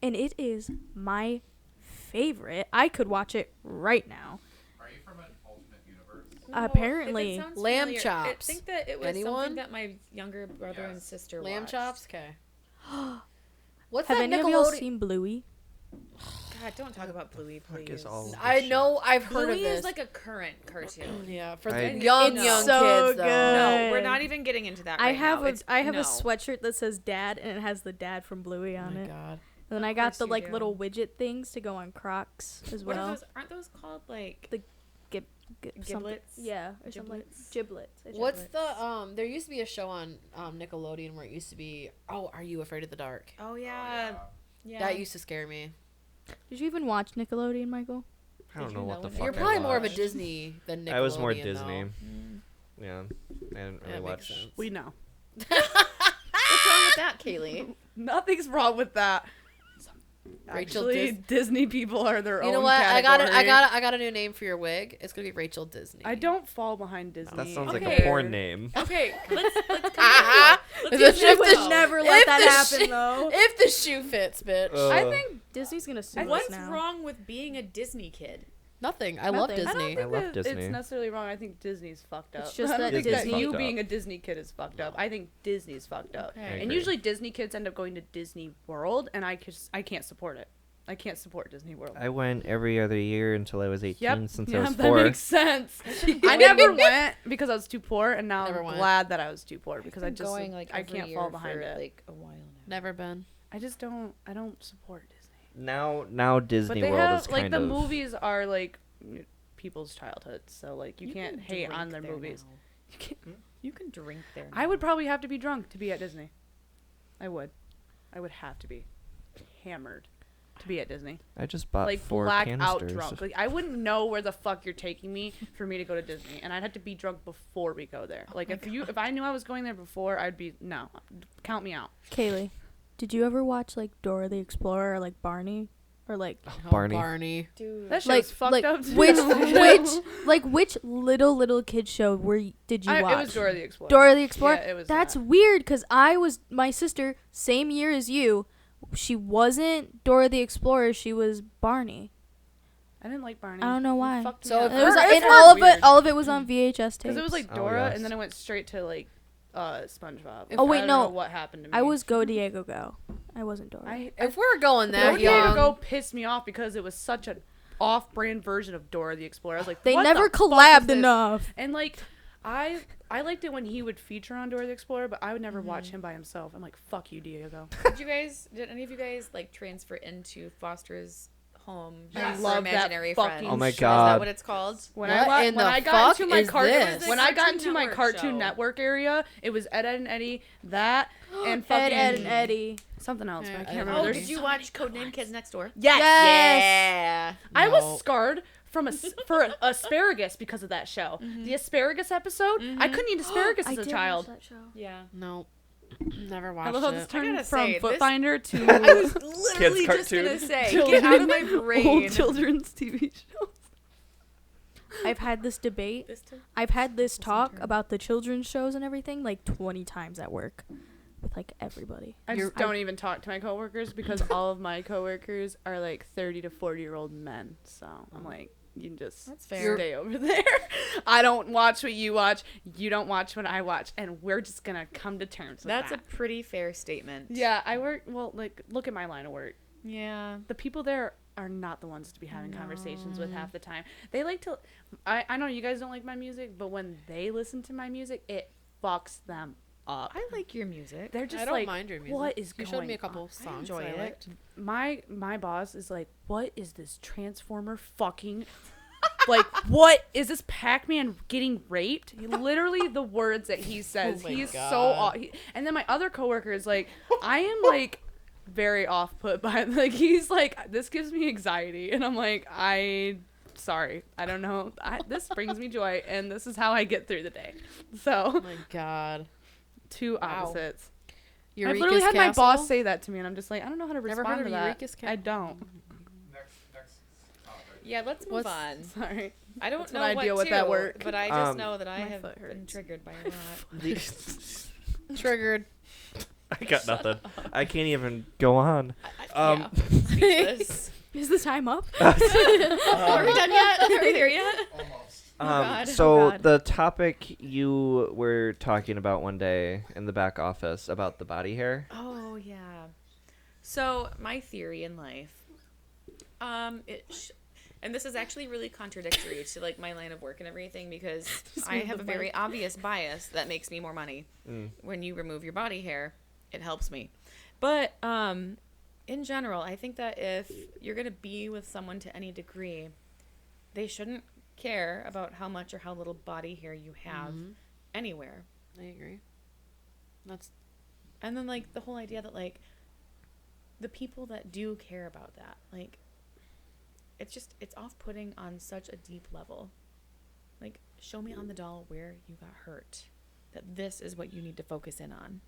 And it is my favorite. I could watch it right now. Are you from an alternate universe? Apparently. If it sounds Lamb familiar, chops. I think that it was Anyone? something that my younger brother and Yes. sister Lamb watched. chops. Okay. What's Have that any of y'all Nickelodeon? seen Bluey? God, don't talk about Bluey, Fuck please. is all this I shit? know. I've heard Bluey of this. is like a current cartoon. Yeah, for I- the young It's so kids though. good. No, we're not even getting into that. I right have now. I have no. a sweatshirt that says Dad, and it has the Dad from Bluey Oh on my it. god. And then I Of got course the you like do. little widget things to go on Crocs as What are well. those? Aren't those called like? The something- Giblets? Yeah, or something like Giblets? giblets. What's the there used to be a show on Nickelodeon where it used to be Are You Afraid of the Dark? Oh yeah, yeah. That used to scare me. Did you even watch Nickelodeon, Michael? I don't Did know you what know the when fuck. You're I probably more of a watched. Disney than Nickelodeon. I was more though. Disney. Mm. Yeah, I didn't really That watch. makes sense. we know. What's wrong with that, Kaylee? Nothing's wrong with that. Rachel Actually, Disney people are their You own know what? category. I got a new name for your wig. It's gonna be Rachel Disney. I don't fall behind Disney. That sounds like Okay. a porn name. Okay, let's Ah, let's the do shift this is though. never If let that the happen shi- though. If the shoe fits, bitch. I think Disney's gonna sue us What's now. wrong with being a Disney kid? Nothing. I love Nothing. I Disney. I love that Disney. It's necessarily wrong. I think Disney's fucked up. It's just I don't that think Disney's that you fucked up. being a Disney kid is fucked up. I think Disney's fucked up. Okay. I And agree. usually Disney kids end up going to Disney World, and I can't support it. I can't support Disney World. I went every other year until I was 18 Yep. since I Yeah, was that 4. makes sense. I never went because I was too poor, and now Never I'm went. glad that I was too poor because I Been just going like I every can't year fall behind for, it. like a while now. Never been. I just don't. I don't support Disney. Now Disney But they World have is like kind the of movies are like people's childhoods, so like you can't can hate on drink their there movies. now. You can't. You can drink there. I would probably have to be drunk to be at Disney. I would have to be hammered to be at Disney. I just bought Like 4 blackout canisters. drunk. Like I wouldn't know where the fuck you're taking me for me to go to Disney, and I'd have to be drunk before we go there. Like if I knew I was going there before, I'd be no, count me out. Kaylee, did you ever watch like Dora the Explorer or like Barney or like Barney. Dude. That shit like was fucked up. Too. which little kid show did you watch? It was Dora the Explorer. Dora the Explorer. Yeah, it was That's that. weird because my sister same year as you. She wasn't Dora the Explorer. She was Barney. I didn't like Barney. I don't know You why. fucked me So up. if It was, It's and all of weird. it, all of it was on VHS tapes. Because it was like Oh, Dora, yes. and then it went straight to like SpongeBob. Oh, wait, I don't no. know what happened to me. I was Go Diego Go. I wasn't Dora. If we're going Go that Diego young, Go pissed me off because it was such an off-brand version of Dora the Explorer. I was like, They what never the fuck is collabed this? enough. And like, I liked it when he would feature on Dora the Explorer, but I would never watch him by himself. I'm like, fuck you, Diego. Did any of you guys like transfer into Foster's home Yes. for Love that imaginary fucking friends? Oh my Is that God. what it's called? When What I in when the I got fuck into my is cartoon this? when I got Cartoon into my Network Cartoon show. Network area, it was Ed, Ed and Eddie, that and Ed, fucking Ed, and Eddie. something else. But I Yeah, can't Ed, remember. Oh, Ed, There's did you watch Codename Kids Next Door? Yes. Yeah. I No. was scarred from asparagus because of that show. The asparagus episode, I couldn't eat asparagus as a child. That show. Yeah. no, never I watched love how it. this I turned gotta from say, this- Footfinder I to was literally Kids' just gonna cartoon. say, get out of my brain. old children's TV shows. I've had this debate. This time? I've had this talk turn. about the children's shows and everything like 20 times at work with like everybody. I just don't even talk to my coworkers because all of my coworkers are like 30 to 40-year-old men. So I'm like, you can just That's fair. stay over there. I don't watch what you watch. You don't watch what I watch, and we're just gonna come to terms with That's a that. pretty fair statement. Yeah, I work. Well, like, look at my line of work. Yeah. The people there are not the ones to be having conversations with half the time. They like to. I know you guys don't like my music, but when they listen to my music, it fucks them up. I like your music. They're just I don't like, mind your music. what is You going showed me a couple on? songs enjoy I it. liked. My boss is like, what is this Transformer fucking like, what is this Pac-Man getting raped? Literally the words that he says. Oh my He's God. so off. And then my other coworker is like, I am like very off put by like, he's like, this gives me anxiety, and I'm like, sorry, I don't know. This brings me joy, and this is how I get through the day. Oh So my god. two Wow. opposites. I've Eureka's literally had my Castle? boss say that to me, and I'm just like, I don't know how to Never respond heard to of that. Eureka's I Castle? don't. Next topic. Yeah, let's move What's- on. Sorry. I don't That's know when I what deal with to, that work. but I just Um, know that I my have foot been hurts. triggered by a lot. Triggered. I got nothing. I can't even go on. Yeah. Speechless. Is the time up? Are we done yet? Are we there yet? Almost. God. So Oh, God. the topic you were talking about one day in the back office about the body hair. Oh yeah. So my theory in life, and this is actually really contradictory to like my line of work and everything because I have a very obvious bias that makes me more money. When you remove your body hair, it helps me. But in general, I think that if you're gonna be with someone to any degree, they shouldn't care about how much or how little body hair you have anywhere. I agree. That's And then like the whole idea that like the people that do care about that, like it's off-putting on such a deep level. Like, show me on the doll where you got hurt. That this is what you need to focus in on.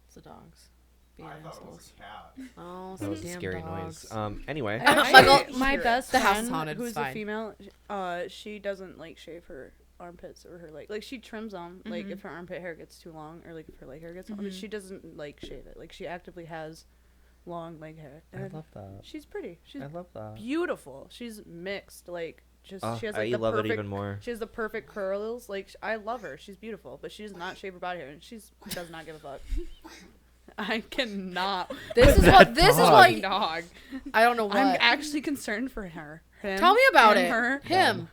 it's the dogs. Being I thought it assholes. was a cat. Oh, That was a damn scary dogs. noise. Anyway. Michael, My best The house friend, is haunted, who's it's a fine. female, she doesn't like shave her armpits or her like she trims them like if her armpit hair gets too long or like if her leg hair gets long, but she doesn't like shave it. Like she actively has long leg hair. I And love that. she's pretty. She's I love that. beautiful. She's mixed. Like just Oh, she has I like the love perfect. it even more. She has the perfect curls. Like I love her. She's beautiful, but she does not shave her body hair, and she does not give a fuck. I cannot. This is what. This is dog. what. Dog. I don't know what. I'm actually concerned for her. Him, Tell me about him, it. Her. Him.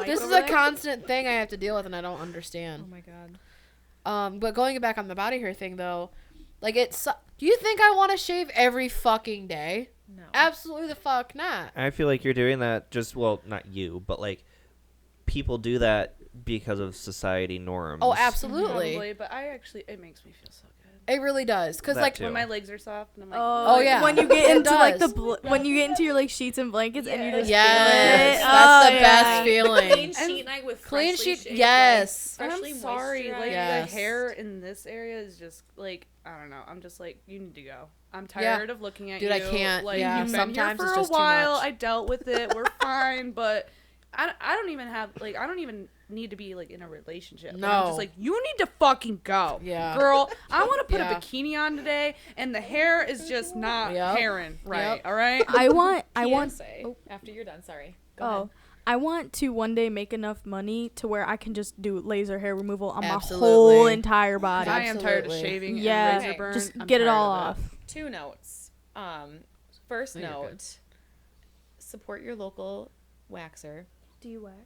This is a constant thing I have to deal with, and I don't Oh understand. my god. But going back on the body hair thing, though, like do you think I want to shave every fucking day? No. Absolutely the fuck not. I feel like you're doing that just, well, not you, but like people do that because of society norms. Oh, absolutely. Probably, but it makes me feel so good. It really does. Because, That like, too. When my legs are soft and I'm like, Oh, yeah. When you get It into like does. when you get into your like sheets and blankets and you just yes, feel it. that's the Oh, best yeah. feeling. Clean sheet night with Clean freshly sheet, shaved yes. and freshly I'm sorry, like Yes. the hair in this area is just like, I don't know. I'm just like, you need to go. I'm Yeah. tired of looking at Dude, you. I can't. Like, Yeah, you've been sometimes here it's for a just too while. much. I dealt with it. We're fine, but I don't even have like I don't even need to be like in a relationship. And I'm No. just like, you need to fucking go. Yeah. Girl, I want to put Yeah. a bikini on today and the hair is just not Yep. hairing right. Yep. All right? I want PSA. After you're done, sorry. Go oh ahead. I want to one day make enough money to where I can just do laser hair removal on my Absolutely. whole entire body. I am tired of Absolutely. shaving Yeah. and razor Okay. burn. Just I'm get it tired all of off. 2 notes. First No, you're good. note, support your local waxer. Do you wax?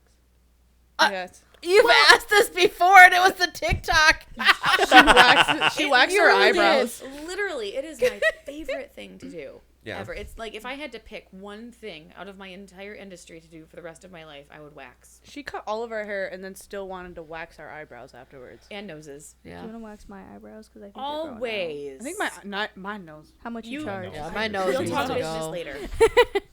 Yes. You've asked this before, and it was the TikTok. She waxed her eyebrows. Literally, it is my favorite thing to do. Yeah. Ever. It's like if I had to pick one thing out of my entire industry to do for the rest of my life, I would wax. She cut all of our hair and then still wanted to wax our eyebrows afterwards. And noses. Do you Yeah. want to wax my eyebrows? Because I think they're growing out. Always. I think my nose. How much you You- charge? Yeah, my nose We'll needs talk to business go. later.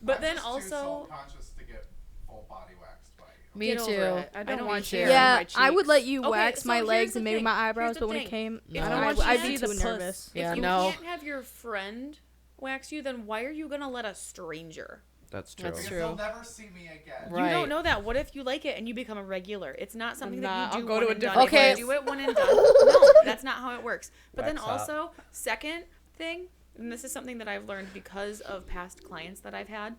But then I'm just too also, self-conscious to get full body waxed by you. Me Get too. over it. I I don't don't want need hair to. on Yeah, my I would cheeks. let you Okay, wax so my here's legs the and maybe thing. my Here's eyebrows, the but when it thing. came, No. I don't want I'd you be to too see the nervous. Yeah, if you no. can't have your friend wax you, then why are you gonna let a stranger? That's true. That's Because true. they'll never see me again. Right. You don't know that. What if you like it and you become a regular? It's not something that I'll you do go one to a and different done. Okay. If you do it one and done. No, that's not how it works. But then Wax up. also, second thing, and this is something that I've learned because of past clients that I've had,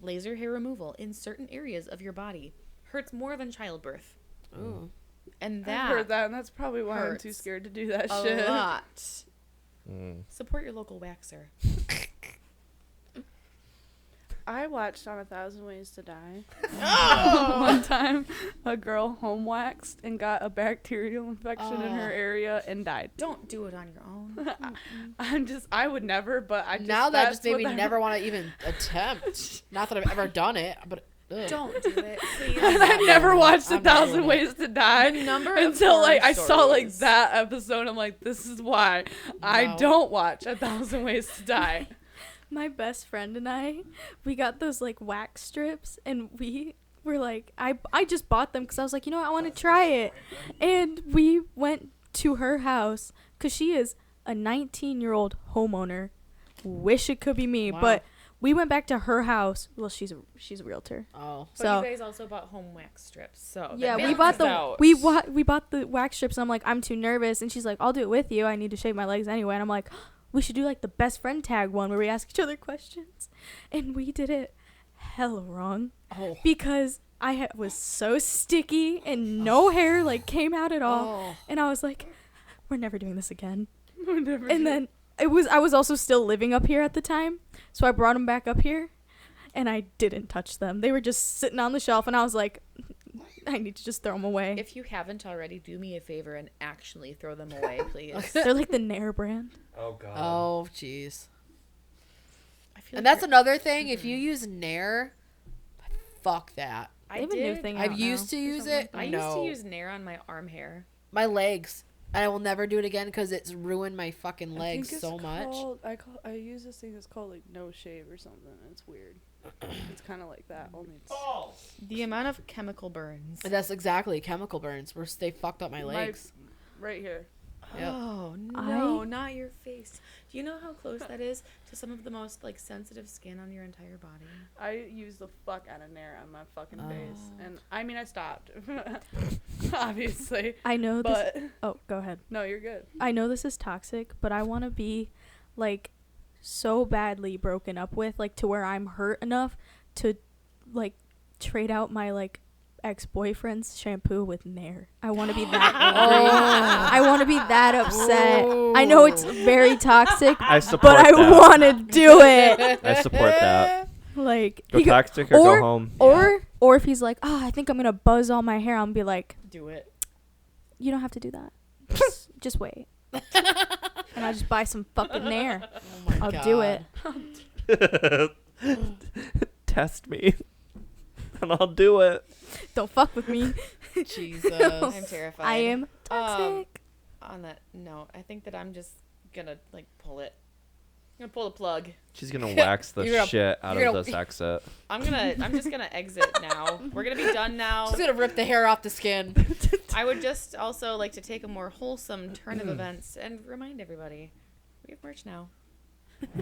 laser hair removal in certain areas of your body hurts more than childbirth. Ooh. And I've that heard that, and that's probably why I'm too hurts scared to do that a shit. lot. Mm. Support your local waxer. I watched on 1,000 Ways to Die. Oh! One time, a girl home waxed and got a bacterial infection in her area and died. Don't do it on your own. I would never, but I just Now that that's just made what me that- never want to even attempt. Not that I've ever done it, but ugh. Don't do it, please. And I never watched I'm not 1,000 doing it. Ways to Die The number of until like porn I saw like stories. that episode. I'm like, this is why I No. don't watch 1,000 Ways to Die. my best friend and we got those like wax strips, and we were like, I just bought them because I was like, you know what, I want to try it, and we went to her house because she is a 19-year-old homeowner. Wish it could be me, Wow. but we went back to her house. Well, she's a realtor, Oh. But so you guys also bought home wax strips, so yeah, that we bought balances the out. we bought the wax strips, and I'm like, I'm too nervous, and she's like, I'll do it with you. I need to shave my legs anyway, and I'm like, we should do like the best friend tag one where we ask each other questions, and we did it hella wrong Oh. because I was so sticky and no hair like came out at all, Oh. and I was like, we're never doing this again. Never And then I was also still living up here at the time, so I brought them back up here, and I didn't touch them. They were just sitting on the shelf, and I was like, I need to just throw them away. If you haven't already, do me a favor and actually throw them away, please. They're like the Nair brand. Oh god. Oh, jeez. I feel And like that's another thing. If you use Nair, fuck that. They have a new thing out I've now used to or use something. it. I no. used to use Nair on my arm hair. my legs. And I will never do it again because it's ruined my fucking I think legs it's so much. called- I use this thing that's called like no shave or something. And it's weird. It's kind of like that. Only it's Balls. The amount of chemical burns. And that's exactly chemical burns. Where they fucked up my legs. right here. Yep. Oh no, I- not your face. Do you know how close that is to some of the most like sensitive skin on your entire body? I use the fuck out of Nair on my fucking face, Oh. and I mean I stopped, obviously. I know this. But Oh, go ahead. no, you're good. I know this is toxic, but I want to be like so badly broken up with, like to where I'm hurt enough to like trade out my like ex-boyfriend's shampoo with Nair. I want to be that angry. I want to be that upset. I know it's very toxic, I support but I that. want to do it. I support that. Like Go he go- toxic or go home. or if he's like, oh, I think I'm gonna buzz all my hair, I'll be like, Do it. you don't have to do that. Just wait. And I'll just buy some fucking Nair. Oh my I'll God. do it. Test me. And I'll do it. Don't fuck with me. Jesus. I'm terrified. I am toxic. On that note, I think that I'm just gonna pull it. I'm gonna pull the plug. She's gonna wax the shit out of this exit. I'm just gonna exit now. We're gonna be done now. She's gonna rip the hair off the skin. I would just also like to take a more wholesome turn of events and remind everybody we have merch now.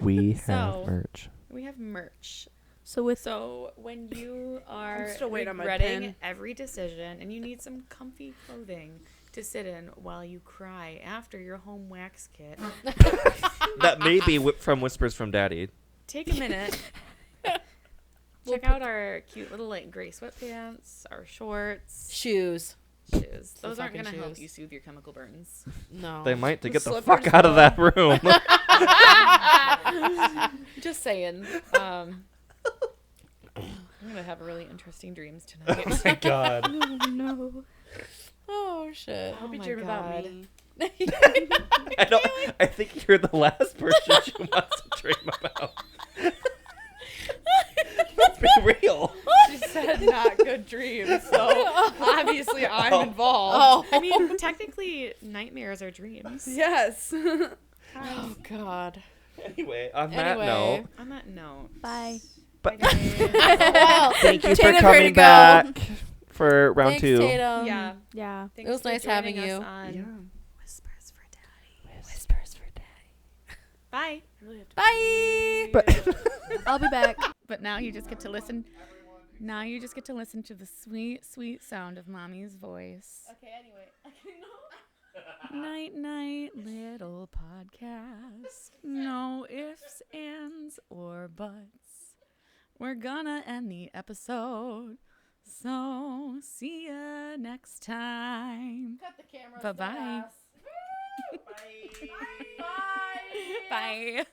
We So- merch. We have merch. So So when you are still waiting on my regretting pen. every decision and you need some comfy clothing to sit in while you cry after your home wax kit, That may be from Whispers from Daddy. take a minute. Check out our cute little gray sweatpants, our shorts, Shoes. shoes. Some Those aren't fucking gonna help shoes. you soothe your chemical burns. No. They might to The get the slippers, fuck out of that room. Just saying. I'm gonna have really interesting dreams tonight. Oh my god. no. Oh shit. Hope you dream about me. I think you're the last person she wants to dream about. Let's be real. She said not good dreams, so obviously I'm Oh. involved. Oh. I mean, technically, nightmares are dreams. Yes. Oh God. Anyway, on that note, On that note, Bye. but Well, thank you for Tatum's ready to coming go. back for round Thanks, 2. Tatum. yeah. Yeah. Thanks It was for nice having joining us you. on Whispers for Daddy. Whispers for Daddy. Bye. Bye. But I'll be back. But now you just get to listen. Now you just get to listen to the sweet, sweet sound of Mommy's voice. Okay. Anyway. Night, night, little podcast. No ifs, ands, or buts. We're gonna end the episode. So, see ya next time. Cut the camera. Bye-bye. Bye. Bye.